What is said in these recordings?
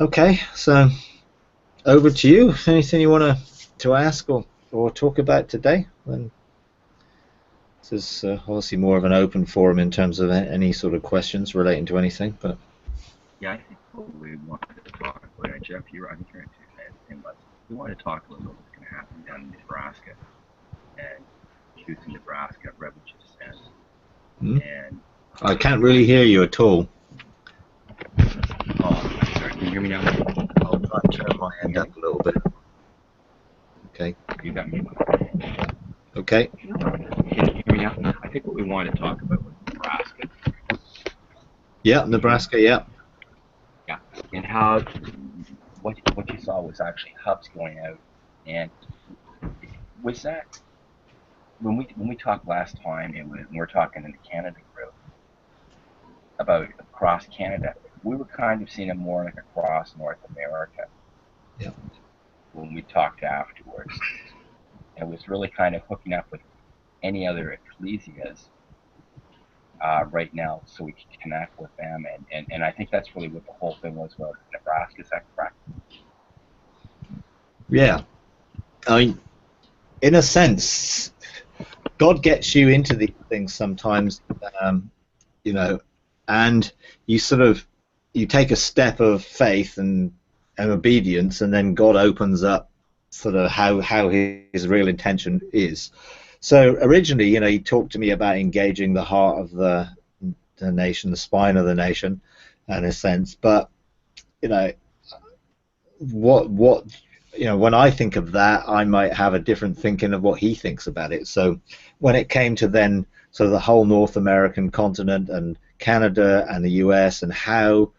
Okay, so over to you. Anything you want to ask or talk about today? Then this is obviously more of an open forum in terms of any sort of questions relating to anything. But Yeah, I think what we wanted to talk about, and Jeff, I think you're into it, but we want to talk a little about what's going to happen down in Nebraska and youth in Nebraska, Revolution says. hmm? And I can't really hear you at all. oh, I'm sorry, can you hear me now? I'll try and turn my end up a little bit. Okay. You got me. Okay. Can you hear me now? I think what we wanted to talk about was Nebraska. Yeah, Nebraska. Yeah. Yeah, and how what you saw was actually hubs going out, and was that when we talked last time, it was when we were talking in the Canada group about across Canada, we were kind of seeing it more like across North America. Yeah. When we talked afterwards, it was really kind of hooking up with any other ecclesias right now, so we can connect with them, and I think that's really what the whole thing was about Nebraska. Is that correct? Yeah. I mean, in a sense, God gets you into these things sometimes, you know, and you sort of you take a step of faith and obedience, and then God opens up sort of how his real intention is. So originally, he talked to me about engaging the heart of the nation, the spine of the nation, in a sense. But you know, what when I think of that, I might have a different thinking of what he thinks about it. So when it came to then sort of the whole North American continent and Canada and the US and how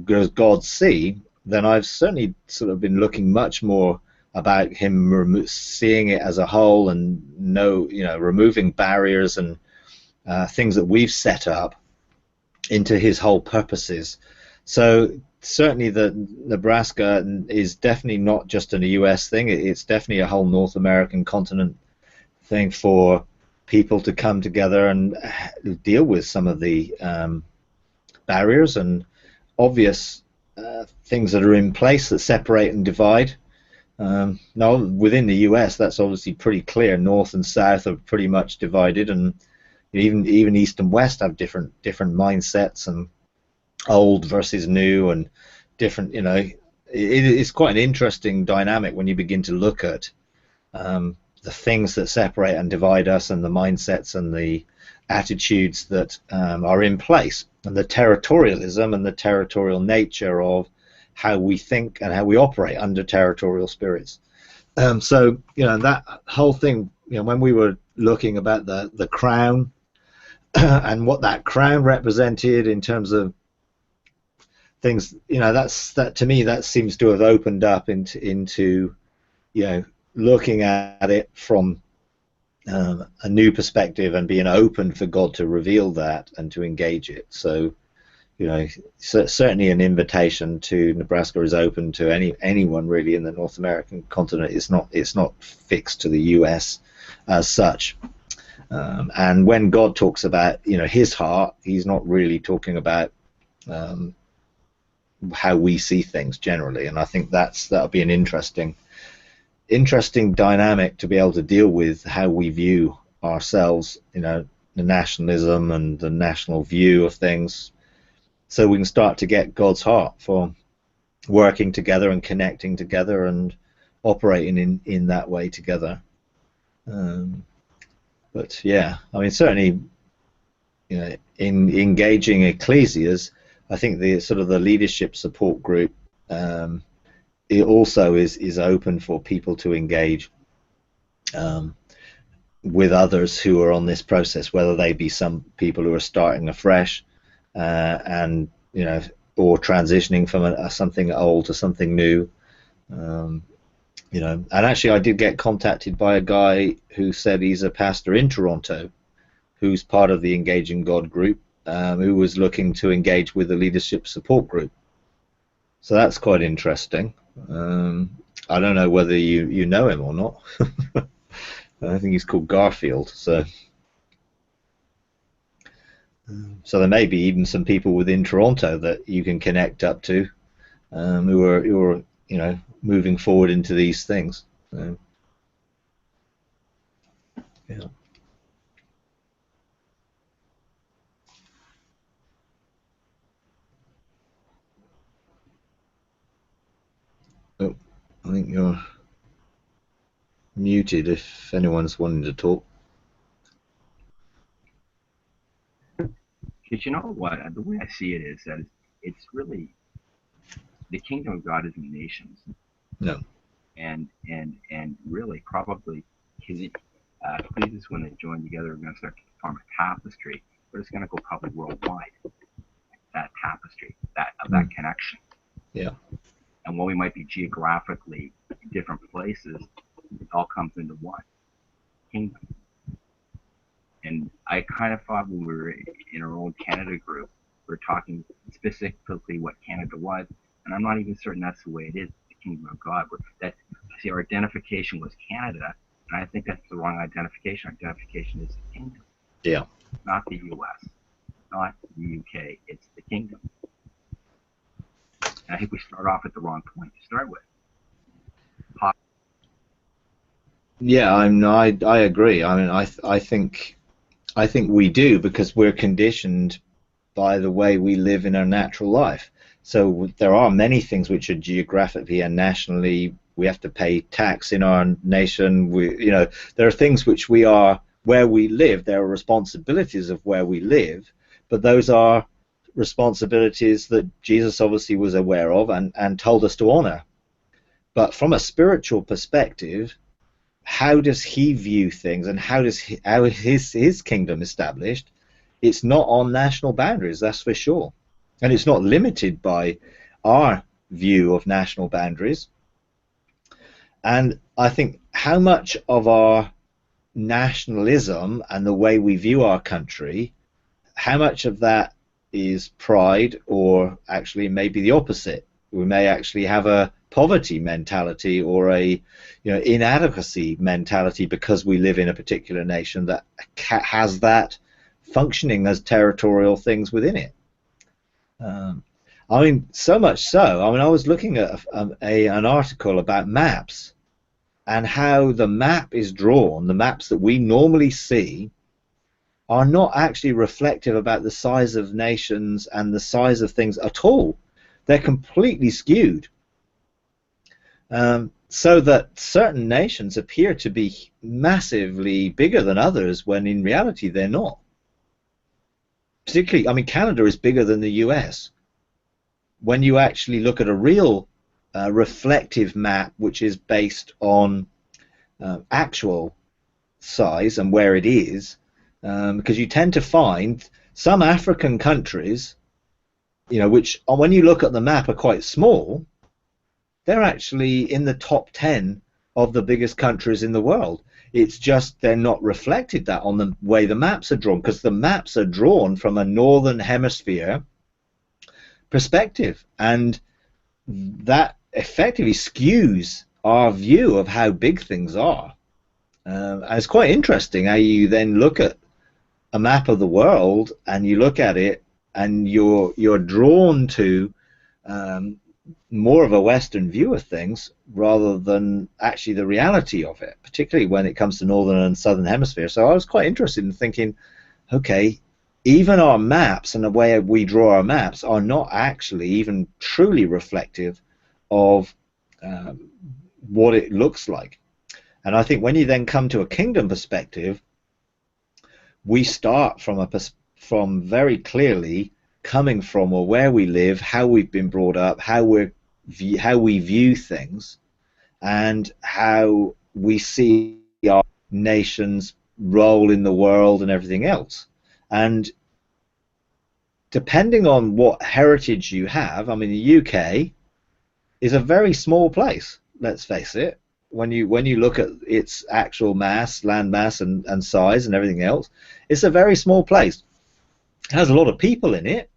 does God see, then I've certainly sort of been looking much more about him seeing it as a whole and removing barriers and things that we've set up into his whole purposes. So certainly the Nebraska is definitely not just a US thing. It's definitely a whole North American continent thing for people to come together and deal with some of the barriers and obvious things that are in place that separate and divide. Now within the US, that's obviously pretty clear. North and South are pretty much divided, and even East and West have different mindsets and old versus new and different. It's quite an interesting dynamic when you begin to look at the things that separate and divide us and the mindsets and the attitudes that are in place and the territorialism and the territorial nature of how we think and how we operate under territorial spirits. So that whole thing, when we were looking about the crown and what that crown represented in terms of things, that to me that seems to have opened up into looking at it from a new perspective and being open for God to reveal that and to engage it. So certainly an invitation to Nebraska is open to anyone really in the North American continent. It's not fixed to the US as such. And when God talks about his heart, he's not really talking about how we see things generally. And I think that'll be an interesting dynamic to be able to deal with how we view ourselves, the nationalism and the national view of things, so we can start to get God's heart for working together and connecting together and operating in that way together. But yeah, I mean, certainly, in engaging ecclesias, I think the sort of the leadership support group, it also is open for people to engage with others who are on this process, whether they be some people who are starting afresh, and or transitioning from something old to something new. And actually I did get contacted by a guy who said he's a pastor in Toronto who's part of the Engaging God group, who was looking to engage with the leadership support group. So that's quite interesting. I don't know whether you know him or not. I think he's called Garfield. So there may be even some people within Toronto that you can connect up to who are moving forward into these things. So, yeah. Oh, I think you're muted if anyone's wanting to talk. Because you know what? The way I see it is that it's really the kingdom of God isn't nations. No. And really probably Ecclesiastes, when they join together, are going to start to form a tapestry, but it's going to go probably worldwide. That tapestry, that connection. Yeah. And while we might be geographically in different places, it all comes into one kingdom. And I kind of thought when we were in our own Canada group, we were talking specifically what Canada was, and I'm not even certain that's the way it is, the kingdom of God. That, see, our identification was Canada, and I think that's the wrong identification. Our identification is the kingdom. Yeah. Not the U.S., not the UK. It's the kingdom. And I think we start off at the wrong point to start with. Yeah, I agree. I mean, I think we do, because we're conditioned by the way we live in our natural life. So there are many things which are geographically and nationally. We have to pay tax in our nation. There are things which we are where we live. There are responsibilities of where we live, but those are responsibilities that Jesus obviously was aware of and told us to honor. But from a spiritual perspective, how does he view things, and how is his kingdom established? It's not on national boundaries, that's for sure, and it's not limited by our view of national boundaries. And I think how much of our nationalism and the way we view our country, how much of that is pride, or actually maybe the opposite? We may actually have a poverty mentality or a inadequacy mentality because we live in a particular nation that has that functioning as territorial things within it. I mean, so much so. I mean, I was looking at an article about maps and how the map is drawn. The maps that we normally see are not actually reflective about the size of nations and the size of things at all. They're completely skewed. So that certain nations appear to be massively bigger than others when in reality they're not. Particularly, I mean, Canada is bigger than the US. When you actually look at a real reflective map, which is based on actual size and where it is, because you tend to find some African countries, which when you look at the map are quite small, they're actually in the top 10 of the biggest countries in the world. It's just they're not reflected that on the way the maps are drawn, because the maps are drawn from a northern hemisphere perspective, and that effectively skews our view of how big things are. And it's quite interesting how you then look at a map of the world and you look at it and you're drawn to more of a Western view of things rather than actually the reality of it, particularly when it comes to northern and southern hemisphere. So I was quite interested in thinking, okay, even our maps and the way we draw our maps are not actually even truly reflective of what it looks like. And I think when you then come to a kingdom perspective, we start from very clearly coming from, or where we live, how we've been brought up, how we view things, and how we see our nation's role in the world and everything else. And depending on what heritage you have, I mean, the UK is a very small place, let's face it. When you look at its actual mass, land mass, and size and everything else, it's a very small place. It has a lot of people in it,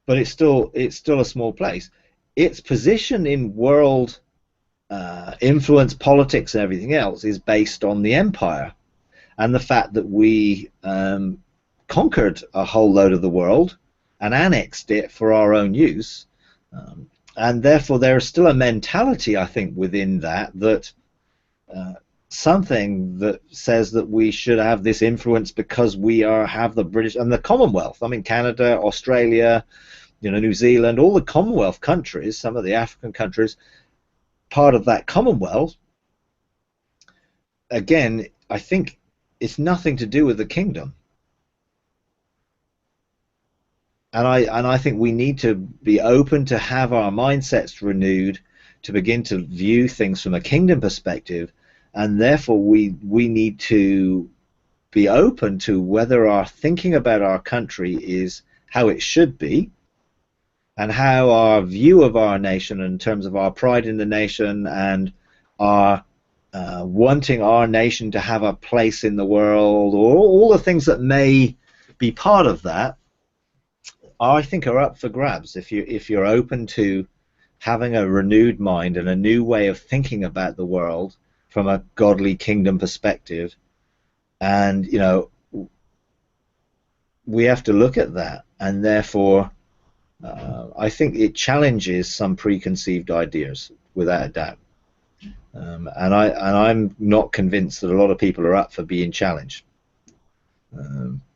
but it's still a small place. Its position in world influence, politics, and everything else is based on the empire and the fact that we conquered a whole load of the world and annexed it for our own use. And therefore there is still a mentality, I think, within that uh, something that says that we should have this influence because we have the British and the Commonwealth. I mean, Canada, Australia, New Zealand, all the Commonwealth countries, some of the African countries, part of that Commonwealth. Again, I think it's nothing to do with the kingdom. And I think we need to be open to have our mindsets renewed, to begin to view things from a kingdom perspective, and therefore we need to be open to whether our thinking about our country is how it should be, and how our view of our nation in terms of our pride in the nation and our wanting our nation to have a place in the world, or all the things that may be part of that, I think are up for grabs if you're open to having a renewed mind and a new way of thinking about the world from a godly kingdom perspective. And we have to look at that, and therefore I think it challenges some preconceived ideas without a doubt. And I'm not convinced that a lot of people are up for being challenged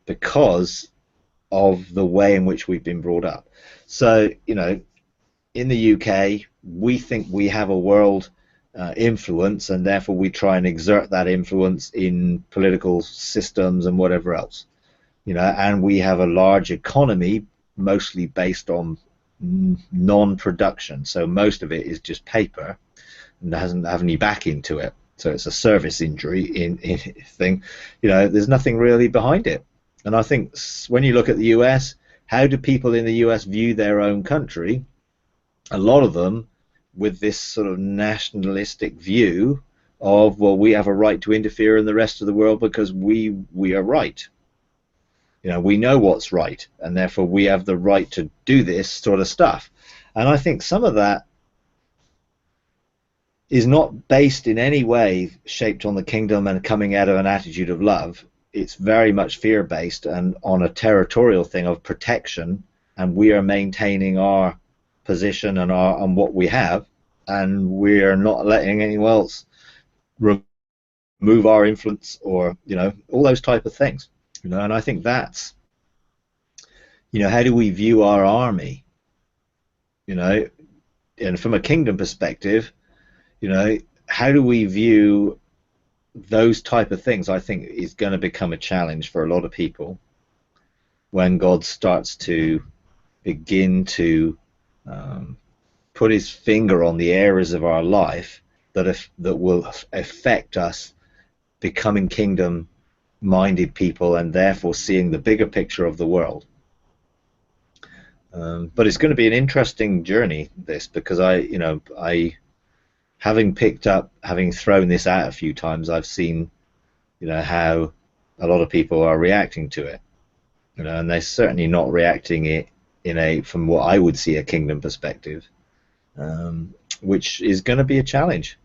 because of the way in which we've been brought up. So, in the UK, we think we have a world influence, and therefore we try and exert that influence in political systems and whatever else. And we have a large economy, mostly based on non-production. So most of it is just paper and doesn't have any back into it. So it's a service injury in thing. There's nothing really behind it. And I think when you look at the US, how do people in the US view their own country? A lot of them with this sort of nationalistic view of, well, we have a right to interfere in the rest of the world because we are right. We know what's right, and therefore we have the right to do this sort of stuff. And I think some of that is not based in any way shaped on the kingdom and coming out of an attitude of love. It's very much fear-based and on a territorial thing of protection, and we are maintaining our position and what we have, and we're not letting anyone else remove our influence, or all those type of things. And I think that's how do we view our army, and from a kingdom perspective, how do we view those type of things? I think is going to become a challenge for a lot of people when God starts to begin to put his finger on the areas of our life that will affect us becoming kingdom minded people, and therefore seeing the bigger picture of the world. But it's going to be an interesting journey, this, because I having thrown this out a few times, I've seen how a lot of people are reacting to it, and they're certainly not reacting it from what I would see a kingdom perspective, which is going to be a challenge,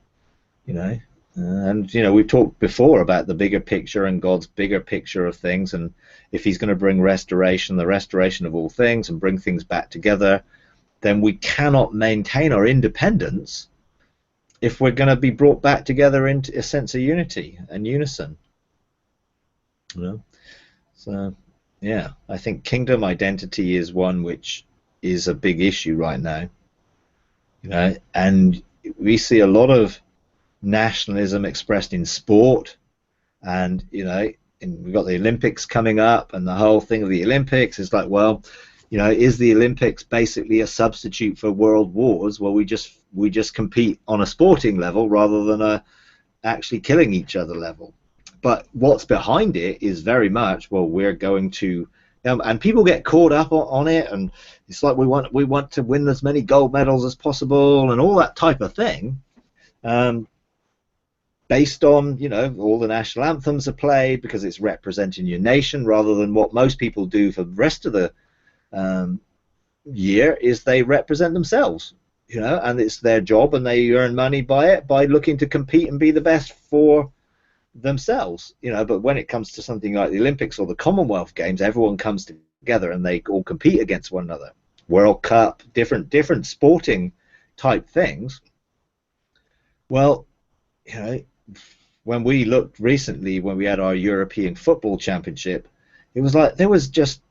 and we've talked before about the bigger picture and God's bigger picture of things, and if he's going to bring restoration, the restoration of all things, and bring things back together, then we cannot maintain our independence if we're going to be brought back together into a sense of unity and unison. So yeah, I think kingdom identity is one which is a big issue right now, and we see a lot of nationalism expressed in sport, and we've got the Olympics coming up, and the whole thing of the Olympics is like, well, is the Olympics basically a substitute for world wars? Well, we just compete on a sporting level rather than a actually killing each other level. But what's behind it is very much, well, we're going to and people get caught up on it, and it's like we want to win as many gold medals as possible and all that type of thing. Based on all the national anthems are played because it's representing your nation, rather than what most people do for the rest of the year is they represent themselves, and it's their job, and they earn money by it, by looking to compete and be the best for themselves, but when it comes to something like the Olympics or the Commonwealth Games, everyone comes together and they all compete against one another. World Cup, different sporting type things. Well, you know, when we looked recently, when we had our European Football Championship, it was like there was just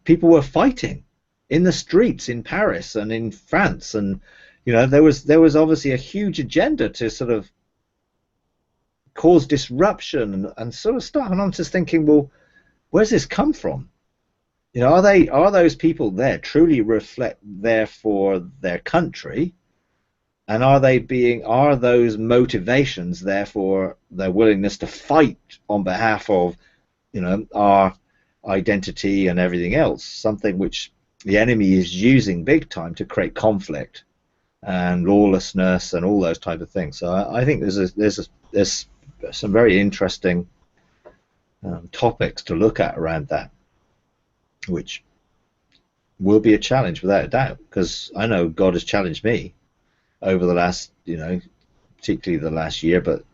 people were fighting in the streets in Paris and in France, and you know there was obviously a huge agenda to sort of cause disruption and sort of stuff. And I'm just thinking, well, where's this come from? You know, are those people there truly there for their country? And are those motivations there for their willingness to fight on behalf of, you know, our identity and everything else, something which the enemy is using big time to create conflict and lawlessness and all those type of things. So I think there's some very interesting topics to look at around that, which will be a challenge without a doubt, because I know God has challenged me over the last, you know, particularly the last year, but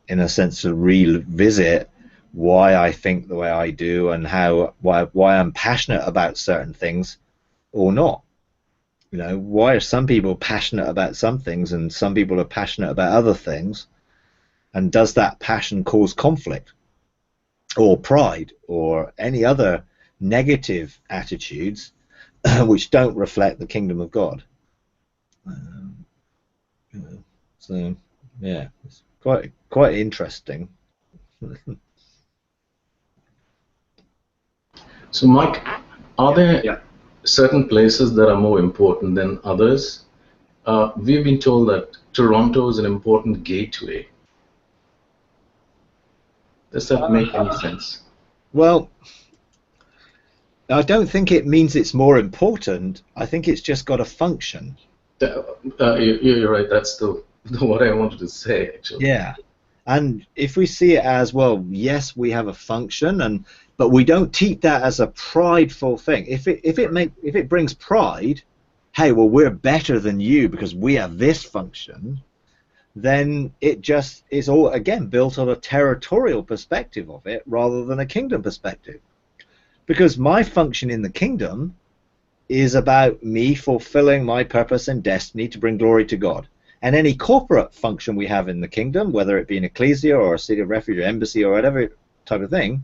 in a sense to revisit why I think the way I do and why I'm passionate about certain things or not. You know, why are some people passionate about some things and some people are passionate about other things, and does that passion cause conflict or pride or any other negative attitudes which don't reflect the kingdom of God? So yeah, it's quite interesting. So Mike, are there certain places that are more important than others? We've been told that Toronto is an important gateway. Does that make any sense? Well, I don't think it means it's more important. I think it's just got a function. You're right. That's what I wanted to say, actually. Yeah, and if we see it as, well, yes, we have a function, but we don't treat that as a prideful thing. If it brings pride, hey, well, we're better than you because we have this function, then it just is all again built on a territorial perspective of it rather than a kingdom perspective. Because my function in the kingdom is about me fulfilling my purpose and destiny to bring glory to God. And any corporate function we have in the kingdom, whether it be an ecclesia or a city of refuge or embassy or whatever type of thing,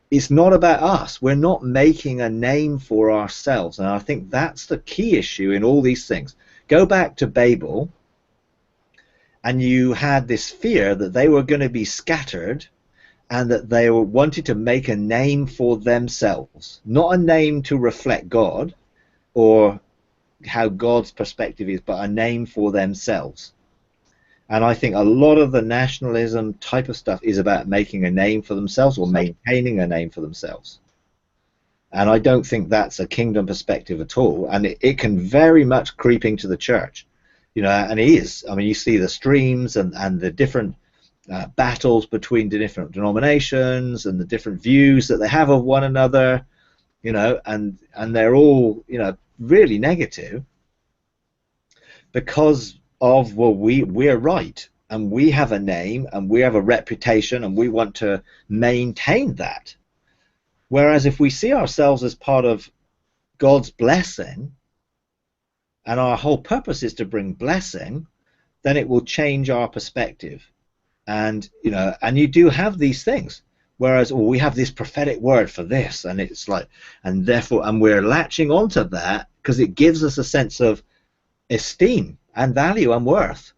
it's not about us. We're not making a name for ourselves. And I think that's the key issue in all these things. Go back to Babel, and you had this fear that they were going to be scattered and that they wanted to make a name for themselves, not a name to reflect God or how God's perspective is, but a name for themselves. And I think a lot of the nationalism type of stuff is about making a name for themselves or maintaining a name for themselves. And I don't think that's a kingdom perspective at all. And it can very much creep into the church. You know, and it is. I mean, you see the streams and the different battles between the different denominations and the different views that they have of one another, you know, and they're all, you know, really negative because of, well, we're right and we have a name and we have a reputation and we want to maintain that. Whereas if we see ourselves as part of God's blessing and our whole purpose is to bring blessing, then it will change our perspective. And, you know, and you do have these things. Whereas, well, we have this prophetic word for this, and it's like, and therefore, and we're latching onto that because it gives us a sense of esteem and value and worth.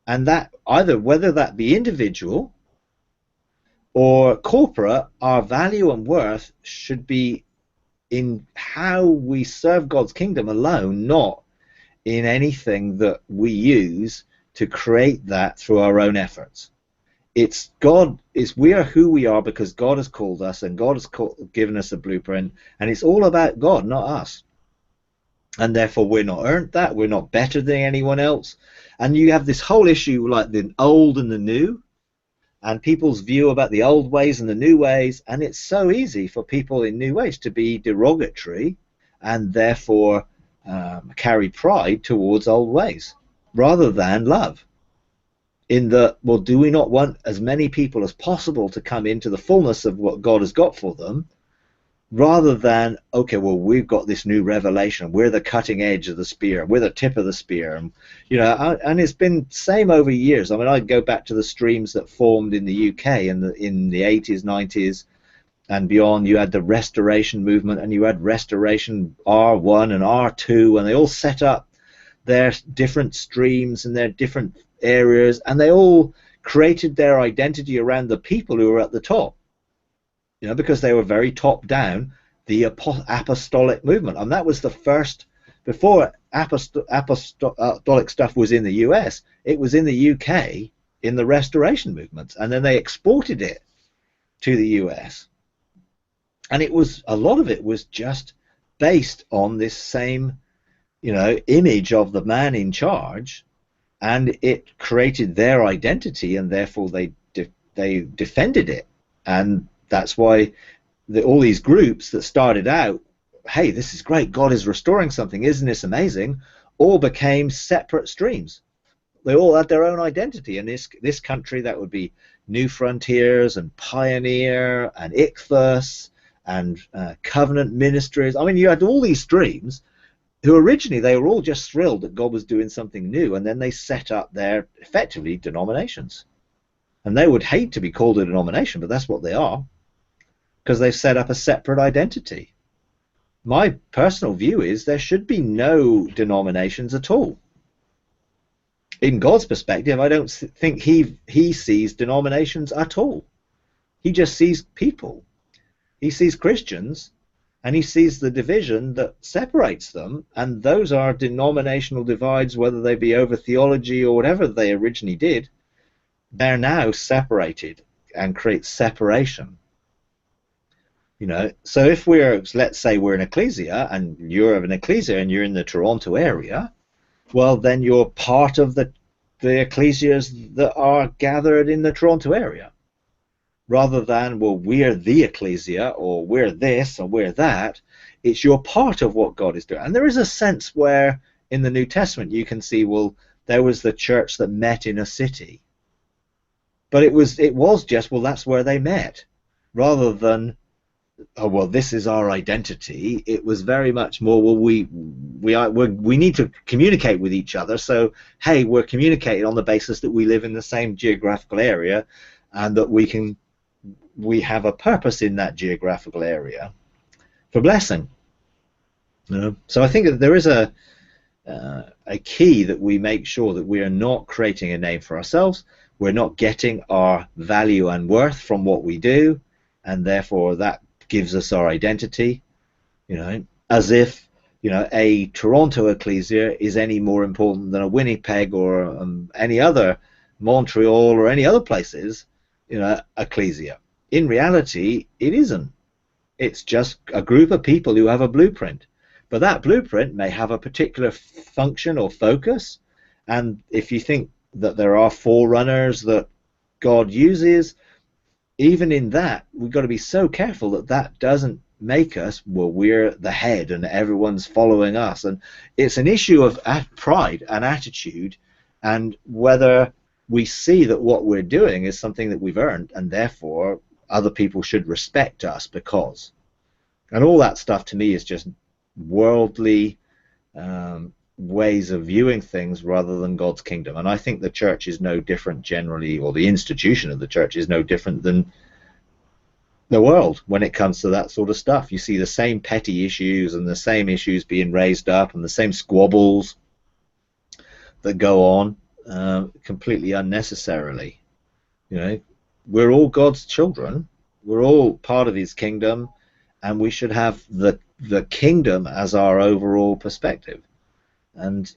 And that either, whether that be individual or corporate, our value and worth should be in how we serve God's kingdom alone, not in anything that we use to create that through our own efforts. It's God, we are who we are because God has called us and God has given us a blueprint, and it's all about God, not us. And therefore we're not earned that, we're not better than anyone else. And you have this whole issue like the old and the new, and people's view about the old ways and the new ways, and it's so easy for people in new ways to be derogatory and therefore carry pride towards old ways rather than love. In the, well, do we not want as many people as possible to come into the fullness of what God has got for them? rather than, okay, well, we've got this new revelation, we're the cutting edge of the spear, we're the tip of the spear, and and it's been same over years. I mean, I go back to the streams that formed in the UK in the 80s, 90s, and beyond. You had the Restoration movement, and you had Restoration R1 and R2, and they all set up their different streams and their different areas, and they all created their identity around the people who were at the top. Because they were very top down, the apostolic movement, and that was the first. Before apostolic stuff was in the US, it was in the UK in the Restoration movements, and then they exported it to the US, and a lot of it was just based on this same image of the man in charge, and it created their identity, and therefore they defended it. And that's why all these groups that started out, hey, this is great, God is restoring something, isn't this amazing, all became separate streams. They all had their own identity. In this country, that would be New Frontiers and Pioneer and Ichthus and Covenant Ministries. I mean, you had all these streams who originally they were all just thrilled that God was doing something new, and then they set up their, effectively, denominations. And they would hate to be called a denomination, but that's what they are, because they've set up a separate identity. My personal view is there should be no denominations at all. In God's perspective, I don't think he sees denominations at all. He just sees people. He sees Christians, and he sees the division that separates them, and those are denominational divides, whether they be over theology or whatever they originally did. They're now separated and create separation. So if let's say we're an ecclesia, and you're an ecclesia and you're in the Toronto area, well, then you're part of the ecclesias that are gathered in the Toronto area, rather than, well, we're the ecclesia, or we're this, or we're that. It's you're part of what God is doing. And there is a sense where in the New Testament you can see, well, there was the church that met in a city, but it was just, well, that's where they met, rather than, oh, well, this is our identity. It was very much more, well, we need to communicate with each other, so hey, we're communicating on the basis that we live in the same geographical area, and that we have a purpose in that geographical area for blessing. So I think that there is a key that we make sure that we are not creating a name for ourselves. We're not getting our value and worth from what we do, and therefore that gives us our identity, as if a Toronto ecclesia is any more important than a Winnipeg or any other, Montreal or any other places, ecclesia. In reality, it isn't. It's just a group of people who have a blueprint, but that blueprint may have a particular function or focus. And if you think that there are forerunners that God uses, even in that, we've got to be so careful that that doesn't make us, well, we're the head and everyone's following us. And it's an issue of pride and attitude, and whether we see that what we're doing is something that we've earned, and therefore other people should respect us because. And all that stuff to me is just worldly ways of viewing things rather than God's kingdom. And I think the church is no different generally, or the institution of the church is no different than the world when it comes to that sort of stuff. You see the same petty issues and the same issues being raised up and the same squabbles that go on completely unnecessarily. We're all God's children. We're all part of his kingdom, and we should have the kingdom as our overall perspective. And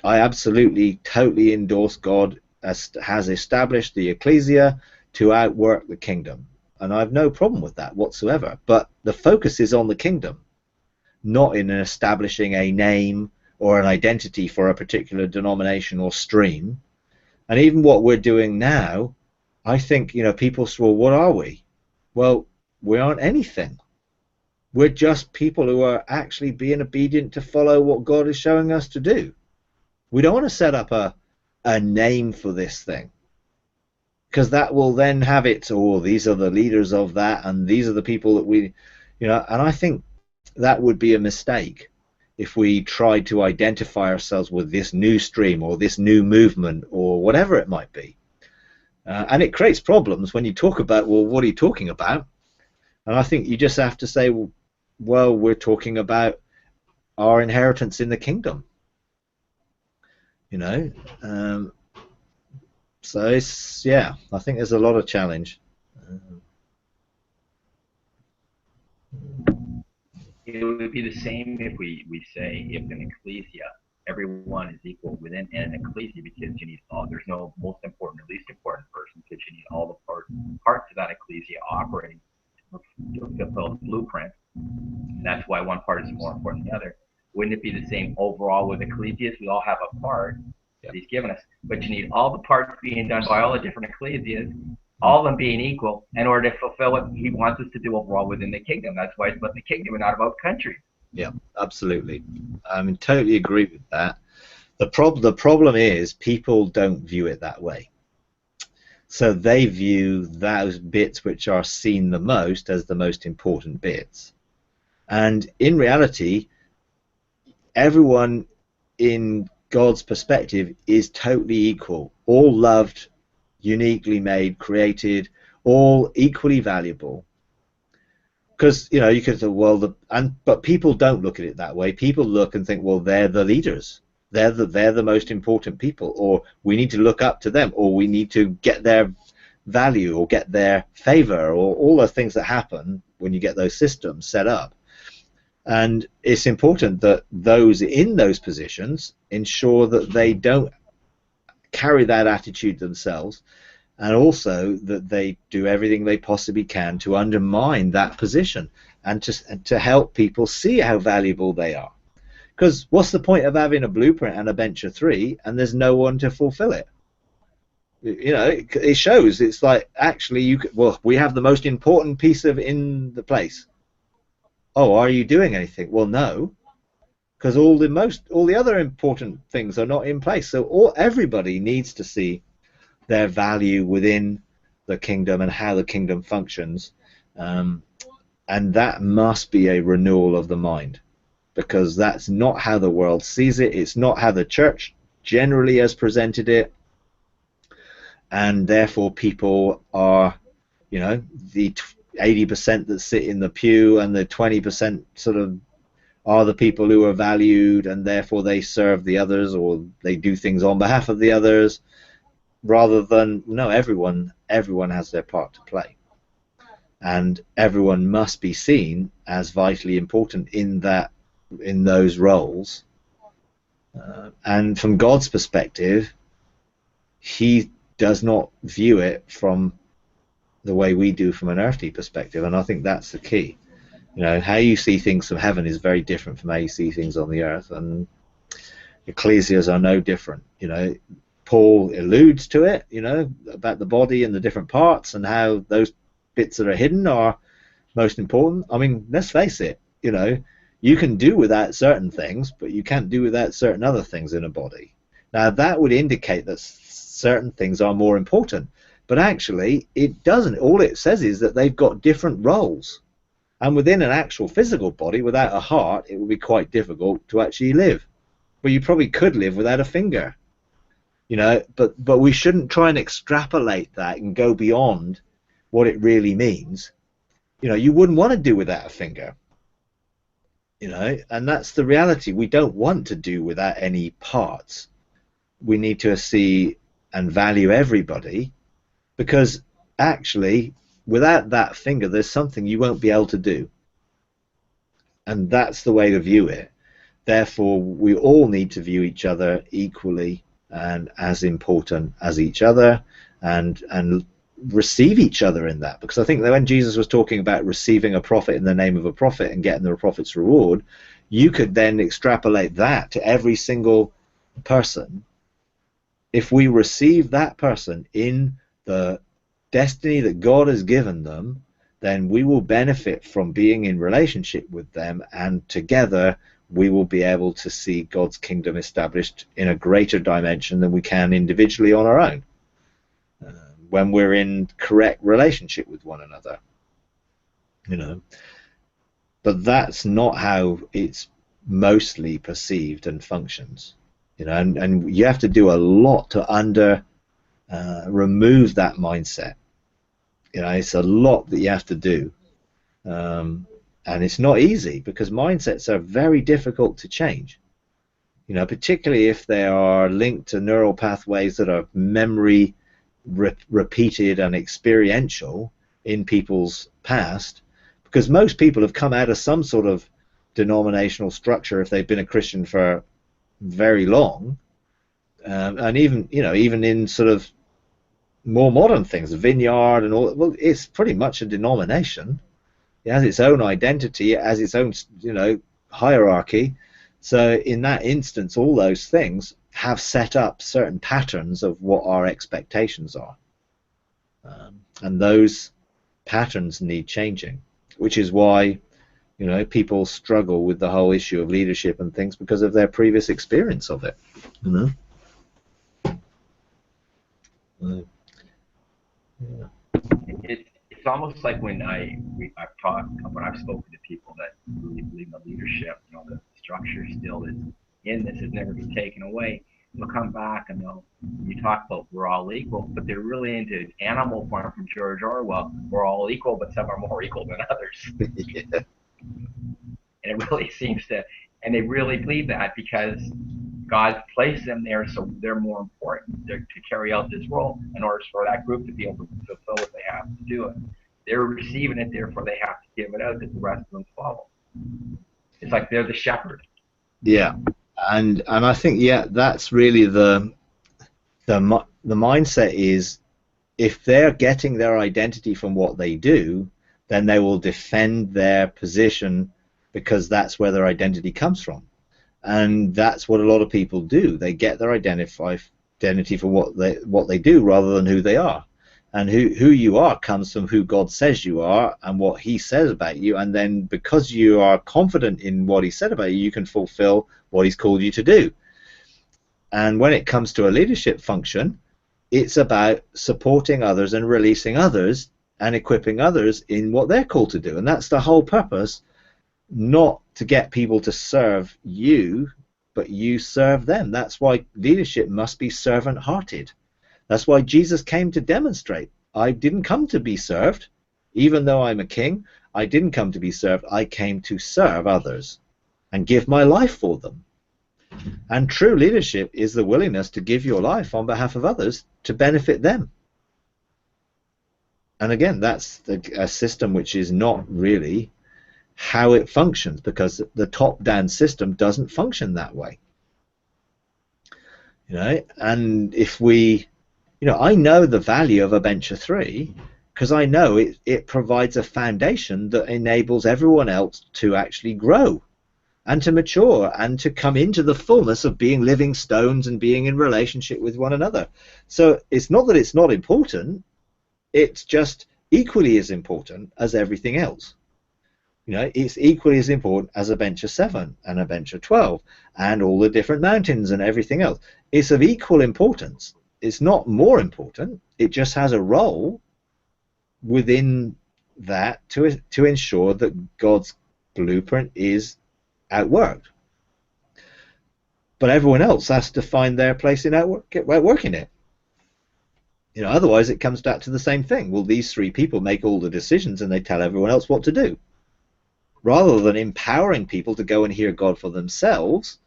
I absolutely, totally endorse God has established the ecclesia to outwork the kingdom. And I have no problem with that whatsoever. But the focus is on the kingdom, not in establishing a name or an identity for a particular denomination or stream. And even what we're doing now, I think, people say, well, what are we? Well, we aren't anything. We're just people who are actually being obedient to follow what God is showing us to do. We don't want to set up a name for this thing, because that will then have it, oh, these are the leaders of that, and these are the people that we, You know, and I think that would be a mistake if we tried to identify ourselves with this new stream or this new movement or whatever it might be. And it creates problems when you talk about, well, what are you talking about? And I think you just have to say, well, we're talking about our inheritance in the kingdom. You know, so it's, yeah, I think there's a lot of challenge. It would be the same if we say if an ecclesia, everyone is equal within an ecclesia, because you need all, there's no most important or least important person, because you need all the parts of that ecclesia operating to fulfill the blueprint. And that's why one part is more important than the other. Wouldn't it be the same overall with ecclesias? We all have a part that he's given us, but you need all the parts being done by all the different ecclesias, all of them being equal, in order to fulfill what he wants us to do overall within the kingdom. That's why it's about the kingdom and not about country. Yeah, absolutely. I mean, totally agree with that. The problem is people don't view it that way. So they view those bits which are seen the most as the most important bits. And in reality, everyone in God's perspective is totally equal, all loved, uniquely made, created, all equally valuable. Because, you know, you could say, well, but people don't look at it that way. People look and think, well, they're the leaders. They're the most important people, or we need to look up to them, or we need to get their value or get their favor, or all the things that happen when you get those systems set up. And it's important that those in those positions ensure that they don't carry that attitude themselves, and also that they do everything they possibly can to undermine that position and to help people see how valuable they are. Because what's the point of having a blueprint and a bench of 3 and there's no one to fulfill it? You know, it shows. It's like, actually, well, we have the most important piece in the place. Oh, are you doing anything? Well, no, because all the other important things are not in place. So everybody needs to see their value within the kingdom and how the kingdom functions, and that must be a renewal of the mind, because that's not how the world sees it. It's not how the church generally has presented it, and therefore people are, you know, the 80% that sit in the pew and the 20% sort of are the people who are valued, and therefore they serve the others or they do things on behalf of the others, rather than, no, everyone has their part to play, and everyone must be seen as vitally important in those roles. And from God's perspective, he does not view it from the way we do from an earthly perspective, and I think that's the key. You know, how you see things from heaven is very different from how you see things on the earth, and ecclesias are no different. You know, Paul alludes to it, you know, about the body and the different parts and how those bits that are hidden are most important. I mean, let's face it, you know, you can do without certain things, but you can't do without certain other things in a body. Now, that would indicate that certain things are more important, but actually it doesn't. All it says is that they've got different roles. And within an actual physical body, without a heart, it would be quite difficult to actually live. But you probably could live without a finger. You know, but we shouldn't try and extrapolate that and go beyond what it really means. You know, you wouldn't want to do without a finger. You know, and that's the reality. We don't want to do without any parts. We need to see and value everybody, because actually, without that finger, there's something you won't be able to do. And that's the way to view it. Therefore, we all need to view each other equally and as important as each other, and receive each other in that. Because I think that when Jesus was talking about receiving a prophet in the name of a prophet and getting the prophet's reward, you could then extrapolate that to every single person. If we receive that person in the destiny that God has given them, then we will benefit from being in relationship with them, and together we will be able to see God's kingdom established in a greater dimension than we can individually on our own, when we're in correct relationship with one another. You know, but that's not how it's mostly perceived and functions. You know, and you have to do a lot to remove that mindset. You know, it's a lot that you have to do, and it's not easy because mindsets are very difficult to change. You know, particularly if they are linked to neural pathways that are memory repeated and experiential in people's past, because most people have come out of some sort of denominational structure if they've been a Christian for very long, and even, you know, even in sort of more modern things, vineyard and all, well, it's pretty much a denomination. It has its own identity, it has its own, you know, hierarchy. So in that instance, all those things have set up certain patterns of what our expectations are, and those patterns need changing, which is why, you know, people struggle with the whole issue of leadership and things because of their previous experience of it. You know. Yeah. It's almost like when I've spoken to people that really believe in the leadership, you know, the structure still is in this, has never been taken away. They'll come back and you talk about we're all equal, but they're really into animal farm from George Orwell. We're all equal, but some are more equal than others. Yeah. And it really seems to, and they really believe that because God placed them there, so they're more important to carry out this role in order for that group to be able to fulfill what they have to do it. They're receiving it, therefore they have to give it out because the rest of them follow. It's like they're the shepherd. Yeah, and I think, yeah, that's really the mindset is, if they're getting their identity from what they do, then they will defend their position because that's where their identity comes from. And that's what a lot of people do. They get their identity for what they do rather than who they are. And who you are comes from who God says you are and what he says about you. And then because you are confident in what he said about you, you can fulfill what he's called you to do. And when it comes to a leadership function, it's about supporting others and releasing others and equipping others in what they're called to do. And that's the whole purpose. Not to get people to serve you, but you serve them. That's why leadership must be servant-hearted. That's why Jesus came to demonstrate. I didn't come to be served. Even though I'm a king, I didn't come to be served. I came to serve others and give my life for them. And true leadership is the willingness to give your life on behalf of others to benefit them. And again, that's a system which is not really how it functions, because the top-down system doesn't function that way. You know, and if we, you know, I know the value of a bench of three because I know it provides a foundation that enables everyone else to actually grow and to mature and to come into the fullness of being living stones and being in relationship with one another. So it's not that it's not important, it's just equally as important as everything else. You know, it's equally as important as a bench of 7 and a bench of 12 and all the different mountains and everything else. It's of equal importance. It's not more important. It just has a role within that to ensure that God's blueprint is outworked. But everyone else has to find their place in outworking it. You know, otherwise it comes back to the same thing. Well, these three people make all the decisions and they tell everyone else what to do, rather than empowering people to go and hear God for themselves,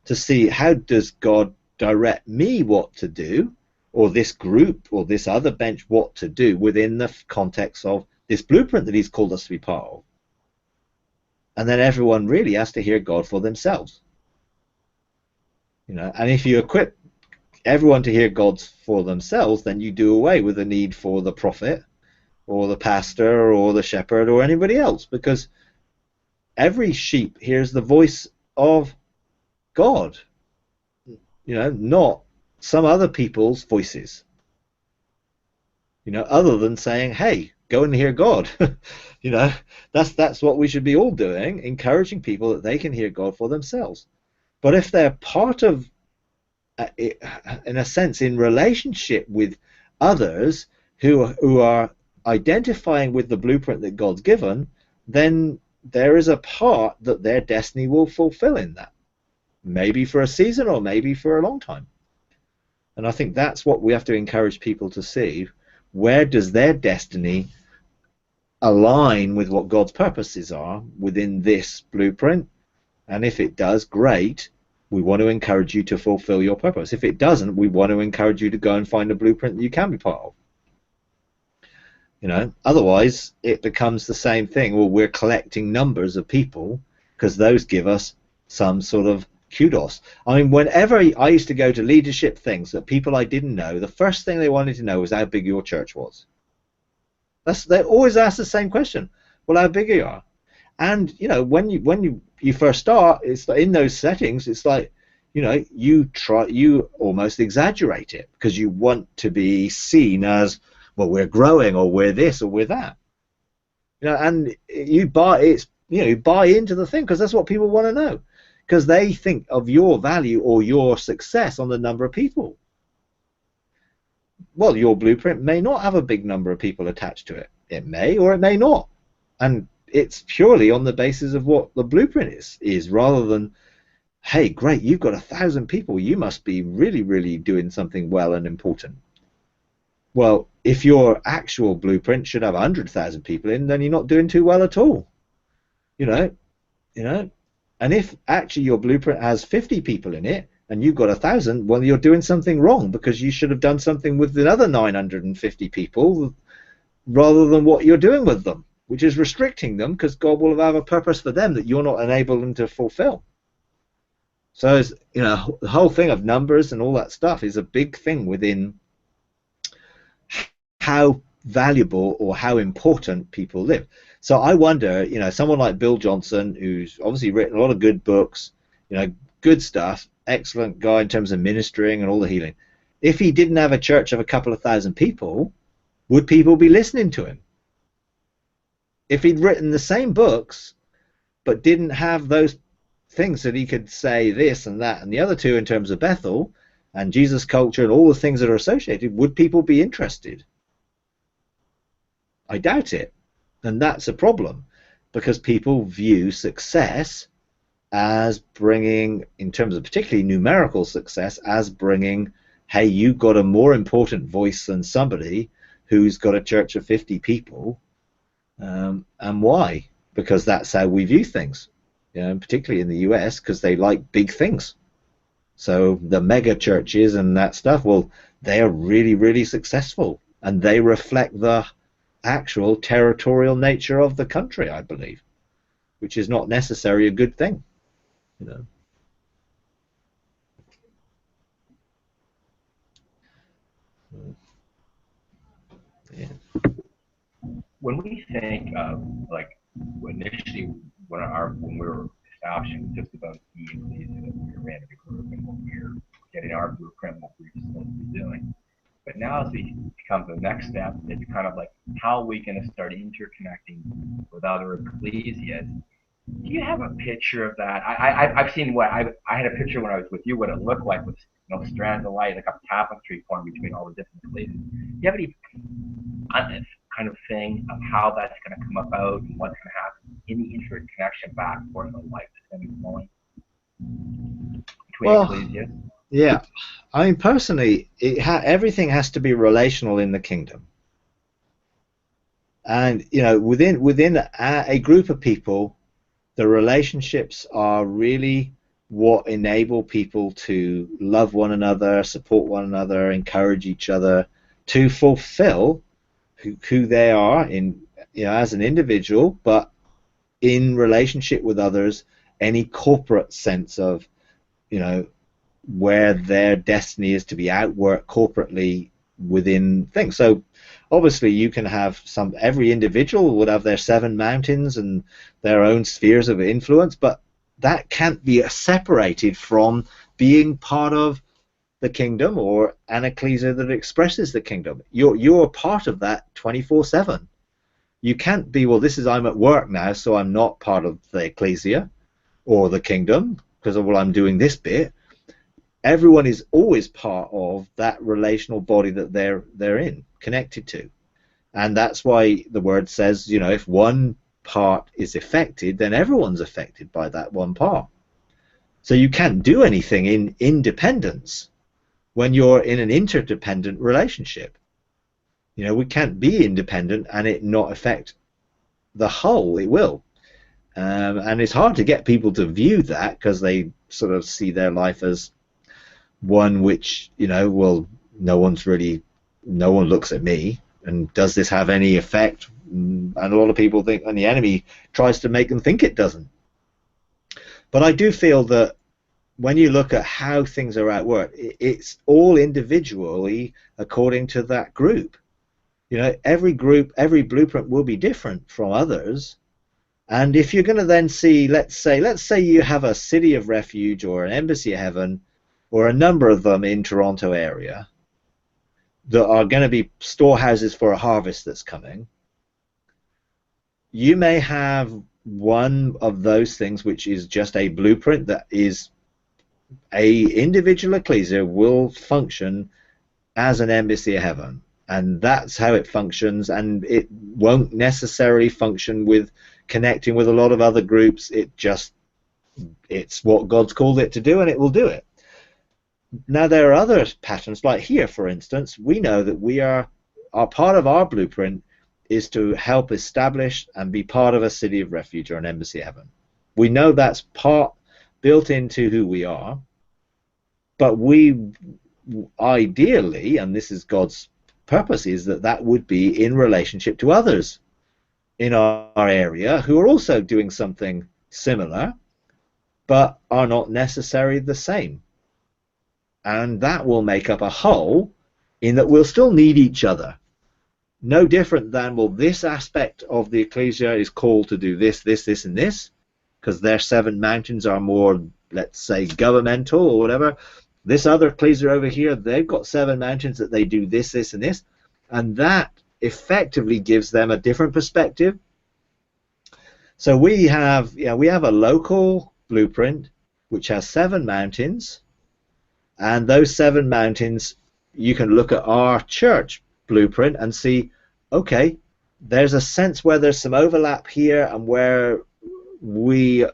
to see how does God direct me what to do, or this group or this other bench what to do within the context of this blueprint that he's called us to be part of. And then everyone really has to hear God for themselves. You know, and if you equip everyone to hear God for themselves, then you do away with the need for the prophet or the pastor or the shepherd or anybody else, because every sheep hears the voice of God, you know, not some other people's voices, you know, other than saying, hey, go and hear God. You know, that's what we should be all doing, encouraging people that they can hear God for themselves. But if they're part of, in a sense, in relationship with others who are identifying with the blueprint that God's given, then there is a part that their destiny will fulfill in that, maybe for a season or maybe for a long time. And I think that's what we have to encourage people to see. Where does their destiny align with what God's purposes are within this blueprint? And if it does, great. We want to encourage you to fulfill your purpose. If it doesn't, we want to encourage you to go and find a blueprint that you can be part of. You know, otherwise it becomes the same thing. Well, we're collecting numbers of people because those give us some sort of kudos. I mean, whenever I used to go to leadership things that people I didn't know, the first thing they wanted to know was how big your church was. They always ask the same question. Well, how big are you? And you know, when you first start, it's like in those settings, it's like, you know, you almost exaggerate it because you want to be seen as, well, we're growing, or we're this, or we're that. You know, and you buy into the thing because that's what people want to know, because they think of your value or your success on the number of people. Well, your blueprint may not have a big number of people attached to it. It may or it may not, and it's purely on the basis of what the blueprint is rather than, hey, great, you've got 1,000 people, you must be really, really doing something well and important. Well, if your actual blueprint should have 100,000 people in, then you're not doing too well at all. You know, and if actually your blueprint has 50 people in it and you've got 1,000, well, you're doing something wrong because you should have done something with the other 950 people rather than what you're doing with them, which is restricting them, because God will have a purpose for them that you're not enabling to fulfill. So, you know, the whole thing of numbers and all that stuff is a big thing within how valuable or how important people live. So I wonder, you know, someone like Bill Johnson, who's obviously written a lot of good books, you know, good stuff, excellent guy in terms of ministering and all the healing. If he didn't have a church of a couple of thousand people, would people be listening to him? If he'd written the same books but didn't have those things that he could say this and that and the other two in terms of Bethel and Jesus culture and all the things that are associated, would people be interested? I doubt it. And that's a problem, because people view success as bringing, in terms of particularly numerical success, as bringing, hey, you've got a more important voice than somebody who's got a church of 50 people. And why? Because that's how we view things, you know, particularly in the US, because they like big things. So the mega churches and that stuff, well, they are really, really successful, and they reflect the actual territorial nature of the country, I believe, which is not necessarily a good thing, you know. Yeah. When we think of, like, initially when we were establishing just about the ecclesia that we were in, the group, and what we were getting our blueprint, what we were supposed to be doing. But now as we become the next step, it's kind of like, how are we going to start interconnecting with other ecclesias? Do you have a picture of that? I've seen what I had a picture when I was with you, what it looked like with, you know, strands of light, like a tapestry formed between all the different ecclesias. Do you have any kind of thing of how that's going to come about and what's going to happen in the interconnection back for the light that's going to be flowing between ecclesias? Yeah, I mean, personally, everything has to be relational in the kingdom, and you know, within a group of people, the relationships are really what enable people to love one another, support one another, encourage each other to fulfill who they are in, you know, as an individual, but in relationship with others, any corporate sense of, you know, where their destiny is to be outworked corporately within things. So obviously you can have every individual would have their 7 mountains and their own spheres of influence, but that can't be separated from being part of the kingdom or an ecclesia that expresses the kingdom. You're part of that 24/7. You can't be, well, I'm at work now, so I'm not part of the ecclesia or the kingdom because, well, I'm doing this bit. Everyone is always part of that relational body that they're in, connected to. And that's why the word says, you know, if one part is affected, then everyone's affected by that one part. So you can't do anything in independence when you're in an interdependent relationship. You know, we can't be independent and it not affect the whole. It will. And it's hard to get people to view that, because they sort of see their life as one which, you know, well, no one looks at me, and does this have any effect? And a lot of people think, and the enemy tries to make them think it doesn't. But I do feel that when you look at how things are at work, it's all individually according to that group. You know, every group, every blueprint will be different from others. And if you're going to then see, let's say you have a city of refuge or an embassy of heaven, or a number of them in Toronto area, that are going to be storehouses for a harvest that's coming, you may have one of those things which is just a blueprint that is a individual ecclesia will function as an embassy of heaven, and that's how it functions, and it won't necessarily function with connecting with a lot of other groups. It's what God's called it to do, and it will do it. Now there are other patterns, like here for instance, we know that our part of our blueprint is to help establish and be part of a city of refuge or an embassy of heaven. We know that's built into who we are, but we ideally, and this is God's purpose, is that would be in relationship to others in our area who are also doing something similar but are not necessarily the same. And that will make up a whole, in that we'll still need each other. No different than, well, this aspect of the ecclesia is called to do this, this, this, and this, because their 7 mountains are more, let's say, governmental or whatever. This other ecclesia over here, they've got 7 mountains that they do this, this, and this. And that effectively gives them a different perspective. So we have a local blueprint which has 7 mountains, and those 7 mountains, you can look at our church blueprint and see, okay, there's a sense where there's some overlap here, and where we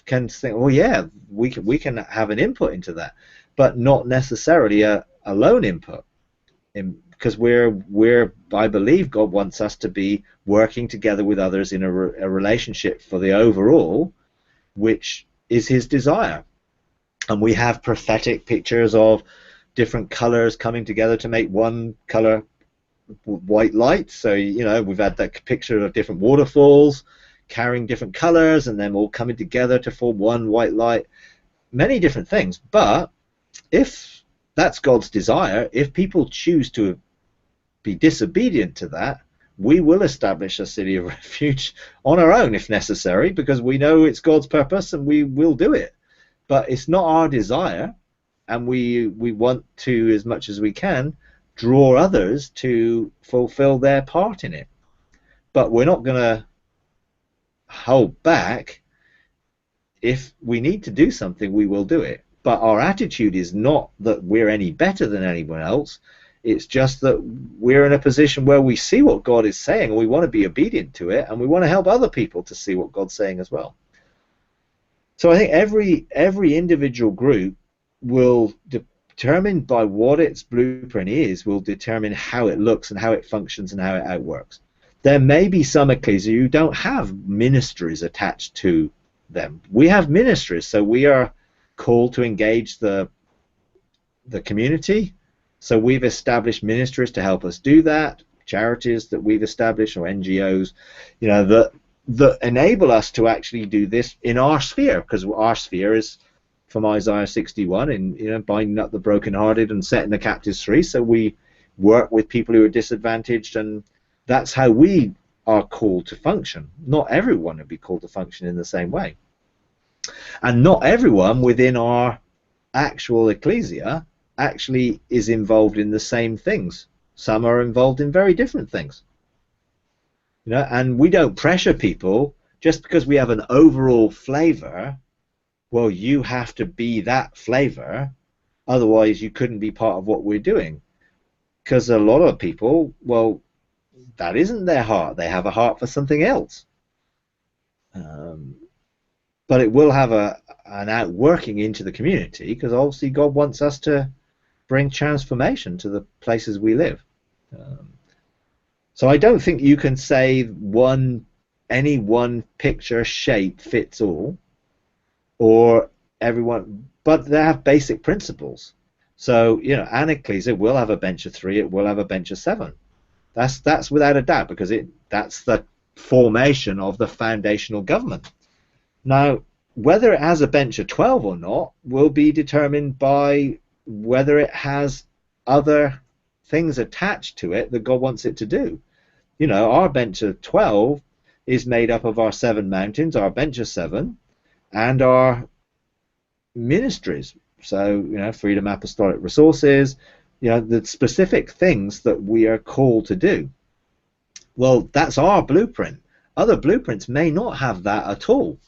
can think, oh yeah, we can have an input into that, but not necessarily a lone input, because I believe God wants us to be working together with others in a relationship for the overall, which is his desire. And we have prophetic pictures of different colors coming together to make one color, white light. So, you know, we've had that picture of different waterfalls carrying different colors and them all coming together to form one white light. Many different things. But if that's God's desire, if people choose to be disobedient to that, we will establish a city of refuge on our own if necessary, because we know it's God's purpose and we will do it. But it's not our desire, and we want to, as much as we can, draw others to fulfill their part in it. But we're not going to hold back. If we need to do something, we will do it. But our attitude is not that we're any better than anyone else. It's just that we're in a position where we see what God is saying, and we want to be obedient to it, and we want to help other people to see what God's saying as well. So I think every individual group will, determined by what its blueprint is, will determine how it looks and how it functions and how it outworks. There may be some ecclesia who don't have ministries attached to them. We have ministries, so we are called to engage the community. So we've established ministries to help us do that, charities that we've established, or NGOs, you know, that enable us to actually do this in our sphere, because our sphere is from Isaiah 61, in, you know, binding up the brokenhearted and setting the captives free. So we work with people who are disadvantaged, and that's how we are called to function. Not everyone would be called to function in the same way, and not everyone within our actual ecclesia actually is involved in the same things. Some are involved in very different things. You know, and we don't pressure people just because we have an overall flavor. Well, you have to be that flavor, otherwise you couldn't be part of what we're doing. Because a lot of people, well, that isn't their heart. They have a heart for something else. Um, but it will have an outworking into the community, because obviously God wants us to bring transformation to the places we live. Um, so I don't think you can say any one picture shape fits all, or everyone, but they have basic principles. So, an ecclesia will have a bench of 3, it will have a bench of 7. That's without a doubt, because that's the formation of the foundational government. Now, whether it has a bench of 12 or not will be determined by whether it has other things attached to it that God wants it to do. Our bench of 12 is made up of our 7 mountains, our bench of 7, and our ministries. So, freedom, apostolic resources, the specific things that we are called to do. Well, that's our blueprint. Other blueprints may not have that at all.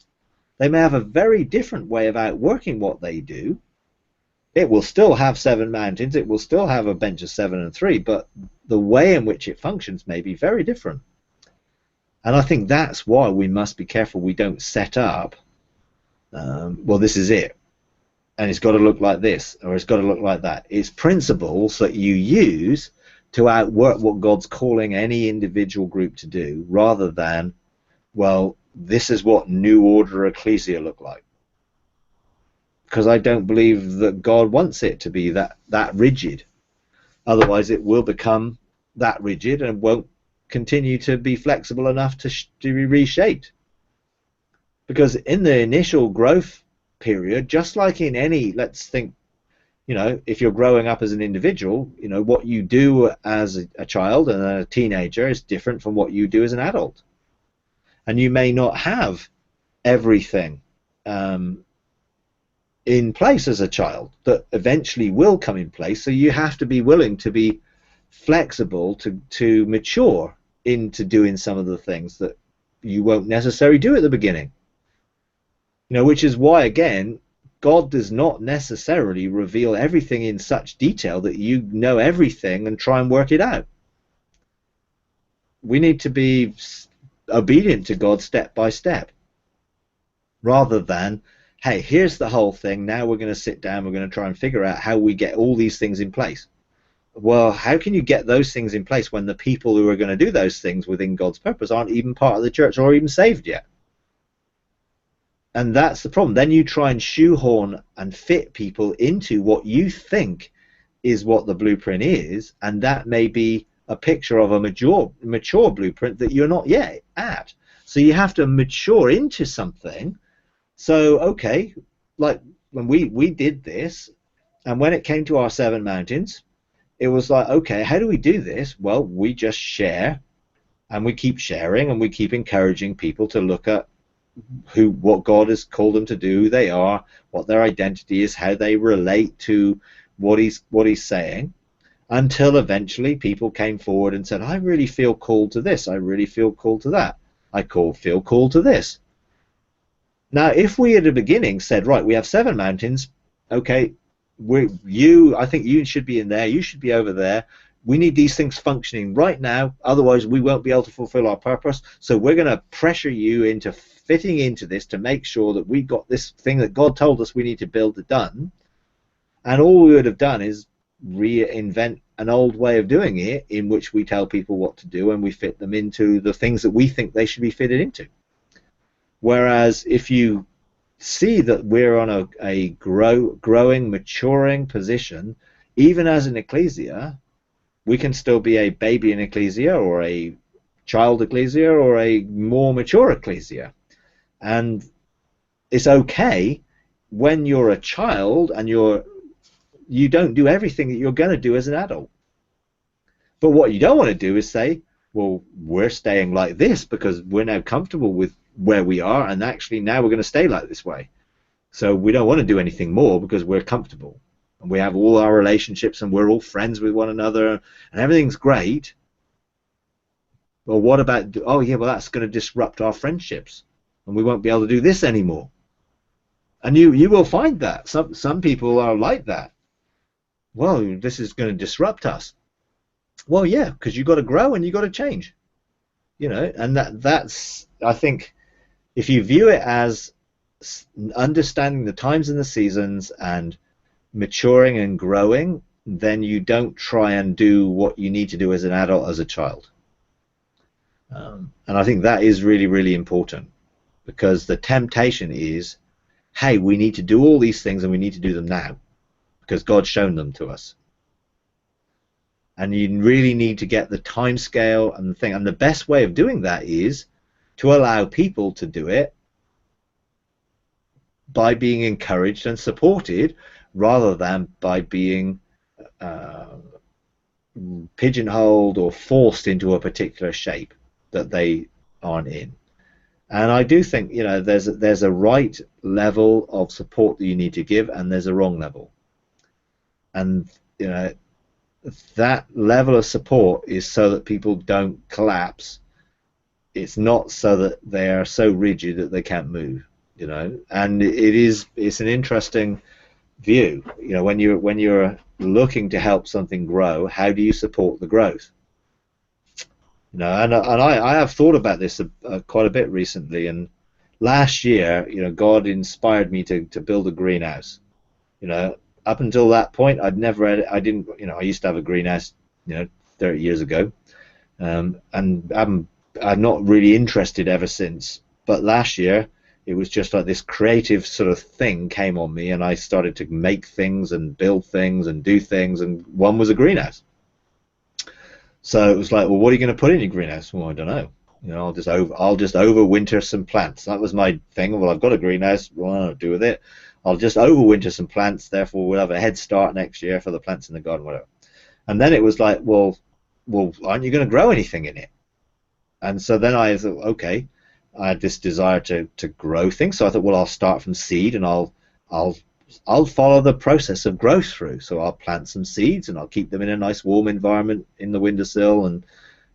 They may have a very different way of outworking what they do. It will still have 7 mountains, it will still have a bench of 7 and 3, but the way in which it functions may be very different. And I think that's why we must be careful we don't set up, well, this is it, and it's got to look like this, or it's got to look like that. It's principles that you use to outwork what God's calling any individual group to do, rather than, well, this is what New Order Ecclesia look like. Because I don't believe that God wants it to be that rigid. Otherwise, it will become that rigid and won't continue to be flexible enough to be reshaped. Because in the initial growth period, just like in any, let's think, if you're growing up as an individual, what you do as a child and a teenager is different from what you do as an adult. And you may not have everything in place as a child that eventually will come in place. So you have to be willing to be flexible to mature into doing some of the things that you won't necessarily do at the beginning. Which is why, again, God does not necessarily reveal everything in such detail that you know everything and try and work it out. We need to be obedient to God step by step, rather than, hey, here's the whole thing, now we're going to sit down, we're going to try and figure out how we get all these things in place. Well, how can you get those things in place when the people who are going to do those things within God's purpose aren't even part of the church or even saved yet? And that's the problem. Then you try and shoehorn and fit people into what you think is what the blueprint is, and that may be a picture of a mature blueprint that you're not yet at. So you have to mature into something. So, okay, like when we did this, and when it came to our 7 mountains, it was like, okay, how do we do this? Well, we just share, and we keep sharing, and we keep encouraging people to look at what God has called them to do, who they are, what their identity is, how they relate to what he's saying, until eventually people came forward and said, I really feel called to this, I really feel called to that, I feel called to this. Now, if we at the beginning said, right, we have 7 mountains, okay, I think you should be in there, you should be over there, we need these things functioning right now, otherwise we won't be able to fulfill our purpose, so we're going to pressure you into fitting into this to make sure that we got this thing that God told us we need to build done. And all we would have done is reinvent an old way of doing it, in which we tell people what to do and we fit them into the things that we think they should be fitted into. Whereas if you see that we're on a growing, maturing position, even as an ecclesia, we can still be a baby in ecclesia, or a child ecclesia, or a more mature ecclesia. And it's okay when you're a child and you don't do everything that you're going to do as an adult. But what you don't want to do is say, well, we're staying like this because we're now comfortable with where we are, and actually now we're going to stay like this way. So we don't want to do anything more because we're comfortable. And we have all our relationships and we're all friends with one another and everything's great. Well, what about, oh yeah, well, that's going to disrupt our friendships and we won't be able to do this anymore. And you will find that. Some people are like that. Well, this is going to disrupt us. Well, yeah, because you've got to grow and you've got to change. And that's, I think, if you view it as understanding the times and the seasons and maturing and growing, then you don't try and do what you need to do as an adult as a child. And I think that is really, really important, because the temptation is, hey, we need to do all these things and we need to do them now because God's shown them to us. And you really need to get the time scale and the thing. And the best way of doing that is to allow people to do it by being encouraged and supported, rather than by being pigeonholed or forced into a particular shape that they aren't in. And I do think, you know, there's a right level of support that you need to give, and there's a wrong level. And, you know, that level of support is so that people don't collapse. It's not so that they are so rigid that they can't move, you know. And it's an interesting view, you know, when you're looking to help something grow, how do you support the growth? You know, and I have thought about this quite a bit recently. And last year, you know, God inspired me to build a greenhouse. You know, up until that point, I didn't, you know, I used to have a greenhouse, you know, 30 years ago, and I'm not really interested ever since. But last year, it was just like this creative sort of thing came on me, and I started to make things and build things and do things, and one was a greenhouse. So it was like, well, what are you going to put in your greenhouse? Well, I don't know. You know, I'll just overwinter some plants. That was my thing. Well, I've got a greenhouse. What do I do with it? I'll just overwinter some plants. Therefore, we'll have a head start next year for the plants in the garden, whatever. And then it was like, well, aren't you going to grow anything in it? And so then I thought, okay, I had this desire to grow things. So I thought, well, I'll start from seed, and I'll follow the process of growth through. So I'll plant some seeds, and I'll keep them in a nice warm environment in the windowsill, and,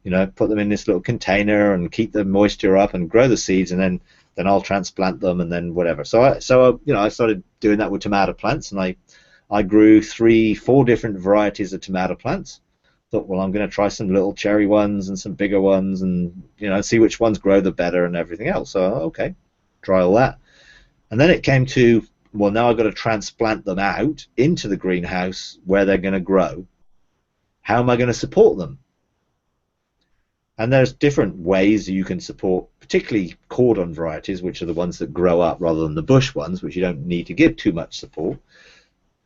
you know, put them in this little container and keep the moisture up and grow the seeds, and then I'll transplant them, and then whatever. So you know, I started doing that with tomato plants, and I grew 3-4 different varieties of tomato plants. Thought, well, I'm going to try some little cherry ones and some bigger ones, and, you know, see which ones grow the better and everything else. So okay, try all that. And then it came to, well, now I've got to transplant them out into the greenhouse where they're going to grow. How am I going to support them? And there's different ways you can support, particularly cordon varieties, which are the ones that grow up rather than the bush ones, which you don't need to give too much support.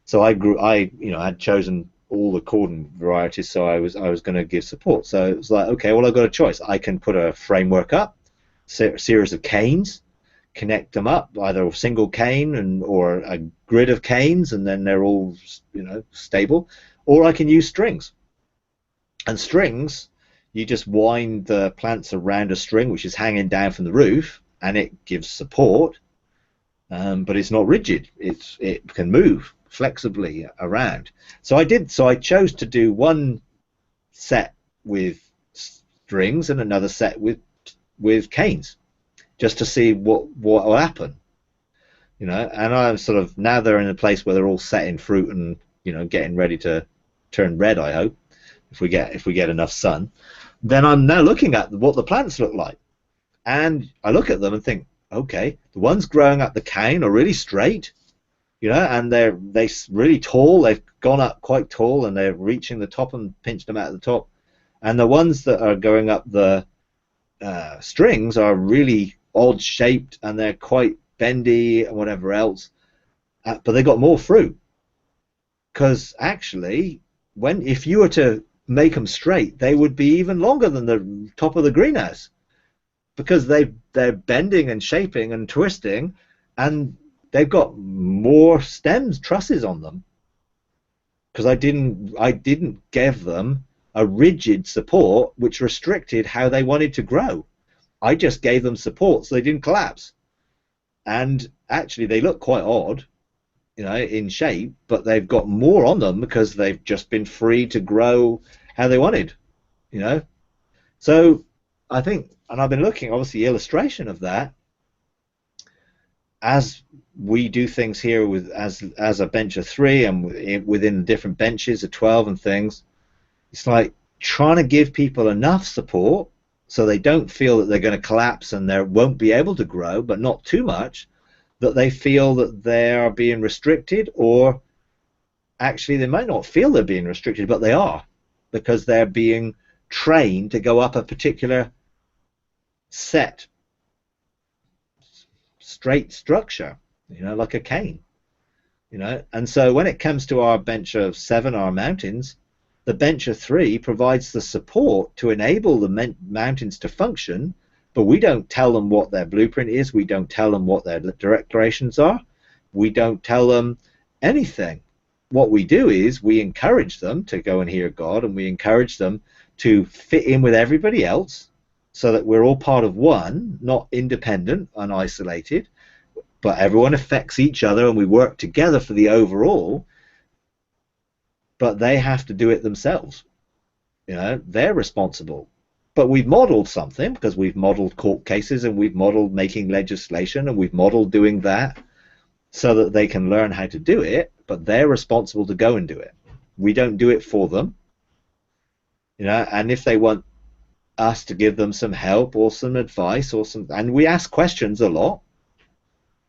So I'd chosen all the cordon varieties, so I was going to give support. So it was like, okay, well, I've got a choice. I can put a framework up, series of canes, connect them up, either a single cane or a grid of canes, and then they're all, you know, stable. Or I can use strings. And strings, you just wind the plants around a string which is hanging down from the roof, and it gives support, but it's not rigid. It can move flexibly around. So I chose to do one set with strings and another set with canes, just to see what will happen, you know. And I'm sort of, now they're in a place where they're all set in fruit and, you know, getting ready to turn red, I hope, if we get enough sun. Then I'm now looking at what the plants look like, and I look at them and think, okay, the ones growing up the cane are really straight, you know, and they're really tall. They've gone up quite tall, and they're reaching the top and pinched them out at the top. And the ones that are going up the strings are really odd shaped, and they're quite bendy and whatever else, but they got more fruit, because actually, if you were to make them straight, they would be even longer than the top of the greenhouse, because they're bending and shaping and twisting, and they've got more stems, trusses on them, because I didn't give them a rigid support which restricted how they wanted to grow. I just gave them support so they didn't collapse. And actually, they look quite odd, you know, in shape, but they've got more on them because they've just been free to grow how they wanted, you know. So I think, and I've been looking, obviously, illustration of that as we do things here with as a bench of 3, and within different benches of 12 and things. It's like trying to give people enough support so they don't feel that they're going to collapse and they won't be able to grow, but not too much that they feel that they are being restricted, or actually they might not feel they're being restricted, but they are, because they're being trained to go up a particular set straight structure, like a cane, and so when it comes to our bench of 7, our mountains, the bench of 3 provides the support to enable the mountains to function, but we don't tell them what their blueprint is, we don't tell them what their declarations are, we don't tell them anything. What we do is we encourage them to go and hear God, and we encourage them to fit in with everybody else so that we're all part of one, not independent and isolated, but everyone affects each other and we work together for the overall, but they have to do it themselves. They're responsible. But we've modeled something, because we've modeled court cases and we've modeled making legislation and we've modeled doing that so that they can learn how to do it, but they're responsible to go and do it. We don't do it for them. And if they want us to give them some help or some advice and we ask questions a lot,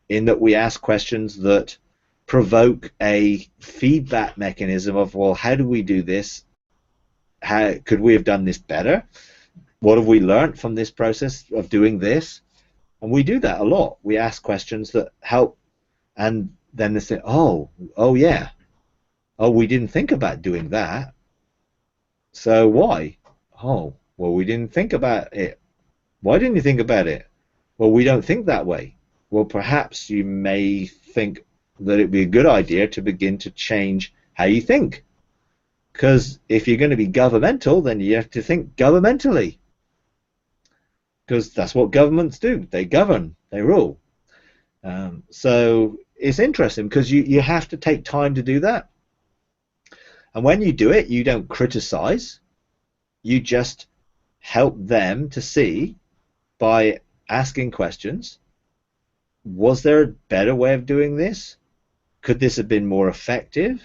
in that we ask questions that provoke a feedback mechanism of, well, how do we do this? How could we have done this better? What have we learned from this process of doing this? And we do that a lot. We ask questions that help, and then they say, oh yeah, we didn't think about doing that. So why? Oh, well, we didn't think about it. Why didn't you think about it? Well, we don't think that way. Well, perhaps you may think that it'd be a good idea to begin to change how you think. Because if you're going to be governmental, then you have to think governmentally. Because that's what governments do. They govern, they rule. So it's interesting, because you have to take time to do that. And when you do it, you don't criticize. You just help them to see, by asking questions, was there a better way of doing this? Could this have been more effective?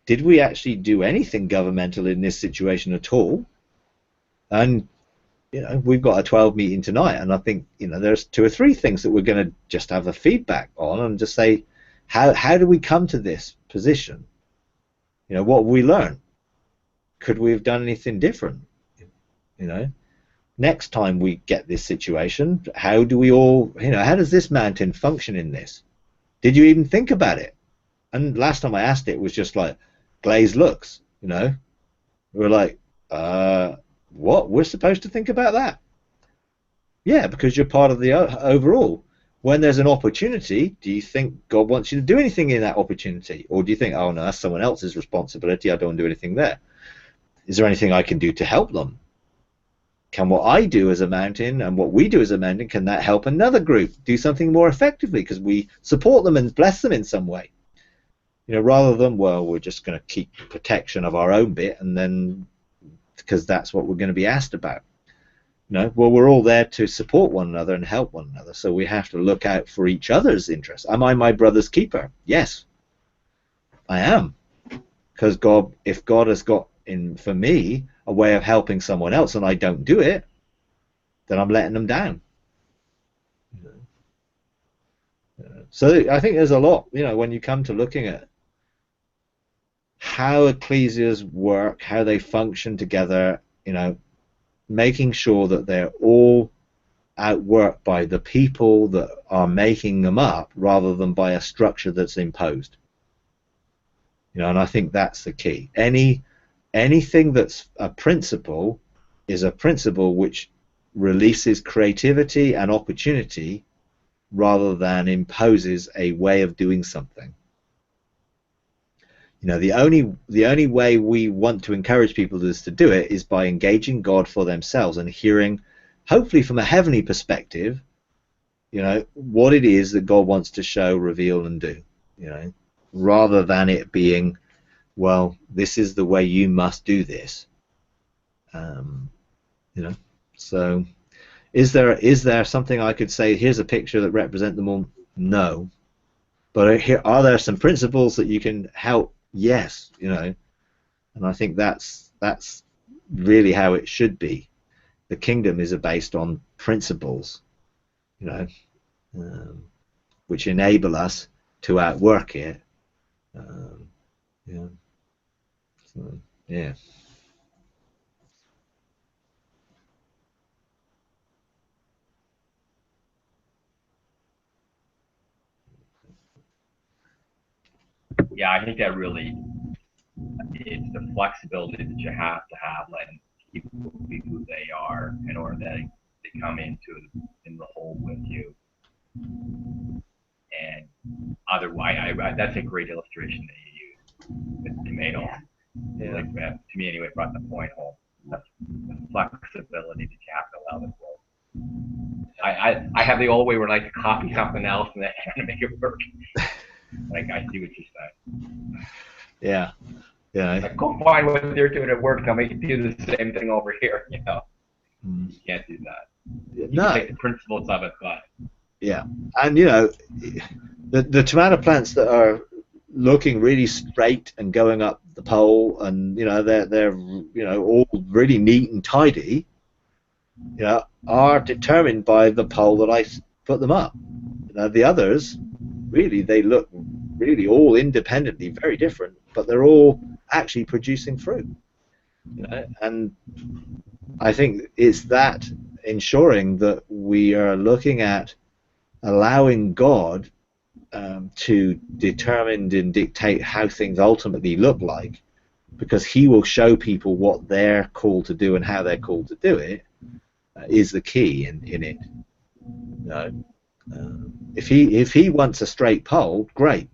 Did we actually do anything governmental in this situation at all? And we've got a 12 meeting tonight, and I think there's 2 or 3 things that we're going to just have a feedback on and just say, how do we come to this position? What have we learned? Could we have done anything different? Next time we get this situation, how do we all, how does this mountain function in this? Did you even think about it? And last time I asked it was just like glazed looks, We were like, what? We're supposed to think about that? Yeah, because you're part of the overall. When there's an opportunity, do you think God wants you to do anything in that opportunity? Or do you think, oh no, that's someone else's responsibility, I don't want to do anything there? Is there anything I can do to help them? Can what I do as a mountain and what we do as a mountain, can that help another group do something more effectively because we support them and bless them in some way? Rather than, well, we're just going to keep protection of our own bit, and then because that's what we're going to be asked about. Well, we're all there to support one another and help one another, so we have to look out for each other's interests. Am I my brother's keeper? Yes, I am. Because if God has got in for me a way of helping someone else and I don't do it, then I'm letting them down. So I think there's a lot, when you come to looking at how ecclesias work, how they function together, making sure that they're all outworked by the people that are making them up rather than by a structure that's imposed. And I think that's the key. Anything that's a principle is a principle which releases creativity and opportunity rather than imposes a way of doing something. The only way we want to encourage people to do it is by engaging God for themselves and hearing, hopefully from a heavenly perspective, what it is that God wants to show, reveal, and do. Rather than it being, well, this is the way you must do this. So is there something I could say, here's a picture that represents them all? No. But are there some principles that you can help? Yes, and I think that's really how it should be. the kingdom is based on principles, you know, which enable us to outwork it. Yeah. So, yeah. Yeah, I think that really, it's the flexibility that you have to have, letting people be who they are in order that they come in the whole with you. And otherwise, that's a great illustration that you use with tomatoes. Yeah. Like, to me anyway, brought the point home. The flexibility that you have to allow them to. I have the old way where I like to copy something else and then try to make it work. Like, I see what you're saying. Yeah. Yeah. Like, go find what they're doing at work. I'll make you do the same thing over here. You know, you can't do that. You can take the principles of it, but yeah, and you know, the tomato plants that are looking really straight and going up the pole, and you know they're you know all really neat and tidy, you know, are determined by the pole that I put them up. You know, the others really, they look really all independently very different, but they're all actually producing fruit. You know, and I think it's that ensuring that we are looking at allowing God to determine and dictate how things ultimately look like, because he will show people what they're called to do and how they're called to do it, is the key in it. You know, if he wants a straight pole, great,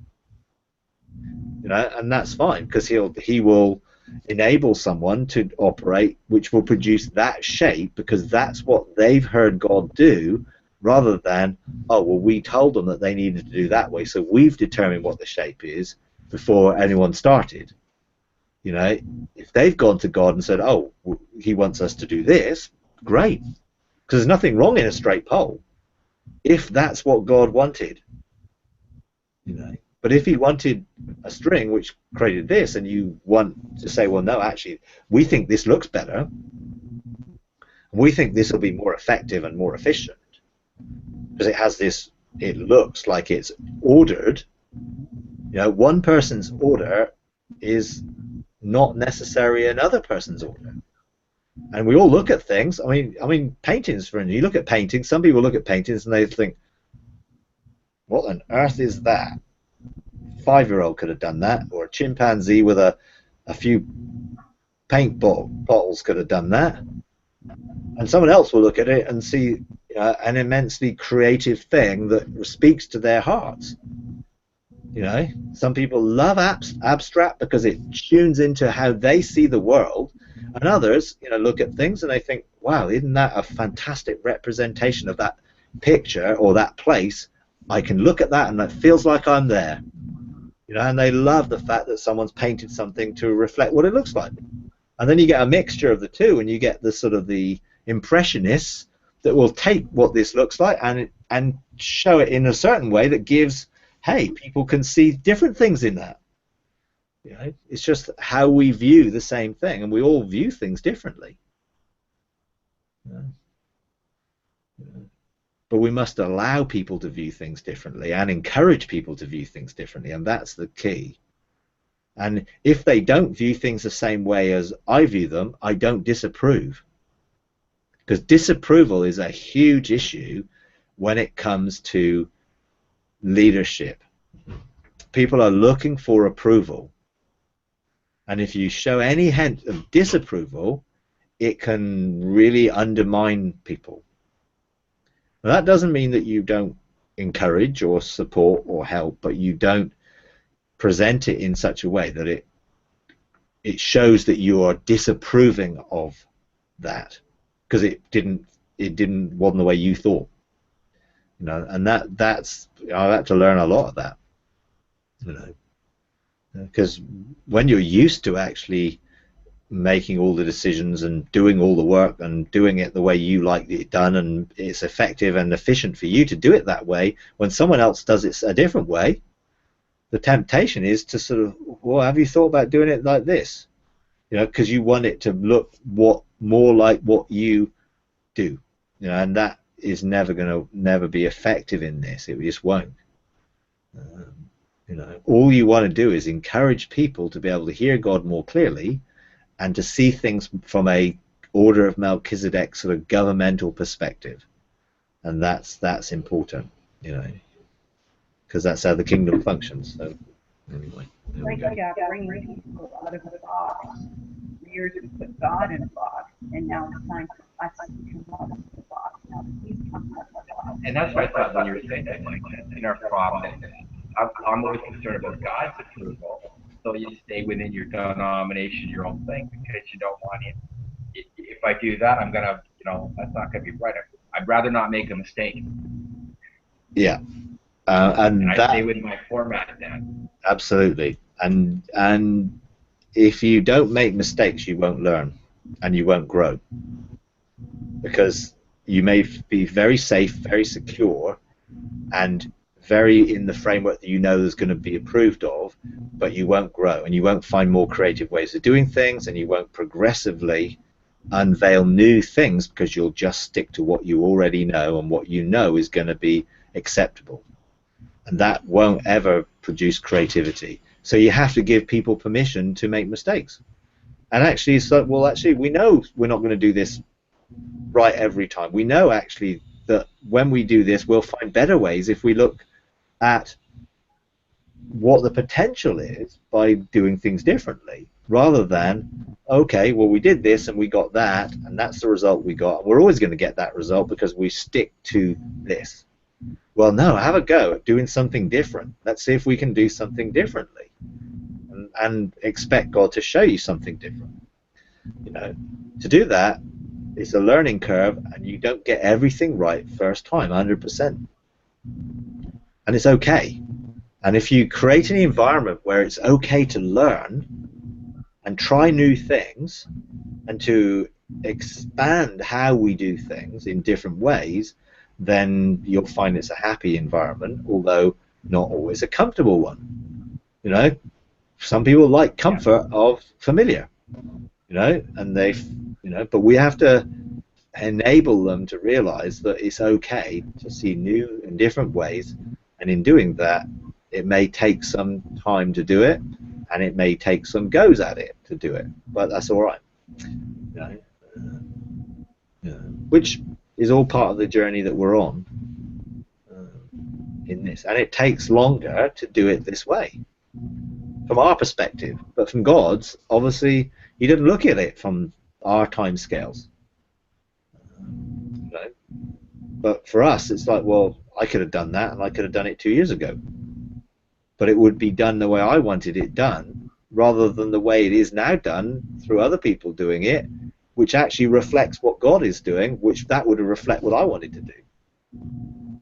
you know, and that's fine, because he will enable someone to operate which will produce that shape, because that's what they've heard God do, rather than, oh well, we told them that they needed to do that way, so we've determined what the shape is before anyone started. You know, if they've gone to God and said, oh, he wants us to do this, great, because there's nothing wrong in a straight pole if that's what God wanted. You know, but if he wanted a string which created this, and you want to say, well, no, actually, we think this looks better, we think this will be more effective and more efficient, because it has this, it looks like it's ordered. You know, one person's order is not necessarily another person's order. And we all look at things. I mean, paintings, for instance, you look at paintings, some people look at paintings and they think, what on earth is that? 5-year-old could have done that, or a chimpanzee with a few paint bottles could have done that. And someone else will look at it and see an immensely creative thing that speaks to their hearts. You know, some people love abstract because it tunes into how they see the world, and others, you know, look at things and they think, wow, isn't that a fantastic representation of that picture or that place? I can look at that and it feels like I'm there. You know, and they love the fact that someone's painted something to reflect what it looks like. And then you get a mixture of the two, and you get the sort of the impressionists that will take what this looks like and show it in a certain way that gives, hey, people can see different things in that. You know, it's just how we view the same thing, and we all view things differently. But we must allow people to view things differently and encourage people to view things differently, and that's the key. And if they don't view things the same way as I view them, I don't disapprove. Because disapproval is a huge issue when it comes to leadership. People are looking for approval. And if you show any hint of disapproval, it can really undermine people. Now, that doesn't mean that you don't encourage or support or help, but you don't present it in such a way that it shows that you are disapproving of that, because it wasn't the way you thought. You know, and that's I had to learn a lot of that. You know, because when you're used to actually making all the decisions and doing all the work and doing it the way you like it done, and it's effective and efficient for you to do it that way, when someone else does it a different way, the temptation is to sort of, well, have you thought about doing it like this? You know, because you want it to look more like what you do, you know, and that is never be effective in this. It just won't. You know, all you want to do is encourage people to be able to hear God more clearly and to see things from a order of Melchizedek sort of governmental perspective, and that's important, you know, because that's how the kingdom functions. So anyway, there we go. Bringing people out of the box. For years we put God in a box, and now it's time for us to come out of the box. Now that He's come out of the box. And that's what I thought when you were saying that, like, in our problem, I'm always concerned about God's approval. So you stay within your denomination, your own thing, because you don't want it. If I do that, I'm gonna, you know, that's not gonna be right. I'd rather not make a mistake. Yeah, and I that, stay with my format then. absolutely. And if you don't make mistakes, you won't learn, and you won't grow, because you may be very safe, very secure, and very in the framework that you know is going to be approved of, but you won't grow, and you won't find more creative ways of doing things, and you won't progressively unveil new things, because you'll just stick to what you already know, and what you know is going to be acceptable, and that won't ever produce creativity. So you have to give people permission to make mistakes. And actually, so, well, actually, we know we're not going to do this right every time. We know actually that when we do this, we'll find better ways if we look at what the potential is by doing things differently, rather than, okay, well, we did this and we got that, and that's the result we got. We're always going to get that result because we stick to this. Well, no, have a go at doing something different. Let's see if we can do something differently, and expect God to show you something different. You know, to do that, it's a learning curve, and you don't get everything right first time, 100%. And it's okay. And if you create an environment where it's okay to learn and try new things, and to expand how we do things in different ways, then you'll find it's a happy environment, although not always a comfortable one. You know, some people like comfort of familiar, you know, and but we have to enable them to realize that it's okay to see new and different ways, and in doing that, it may take some time to do it, and it may take some goes at it to do it, but that's all right. You know, which is all part of the journey that we're on in this, and it takes longer to do it this way from our perspective, but from God's, obviously, He didn't look at it from our time scales. You know? But for us, it's like, well, I could have done that, and I could have done it 2 years ago, but it would be done the way I wanted it done, rather than the way it is now done through other people doing it, which actually reflects what God is doing, which that would reflect what I wanted to do,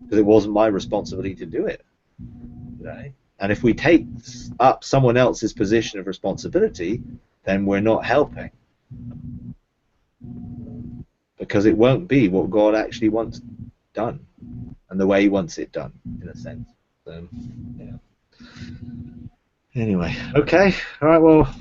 because it wasn't my responsibility to do it. You know? And if we take up someone else's position of responsibility, then we're not helping, because it won't be what God actually wants done, and the way He wants it done, in a sense. So, yeah. Anyway, okay, all right, well.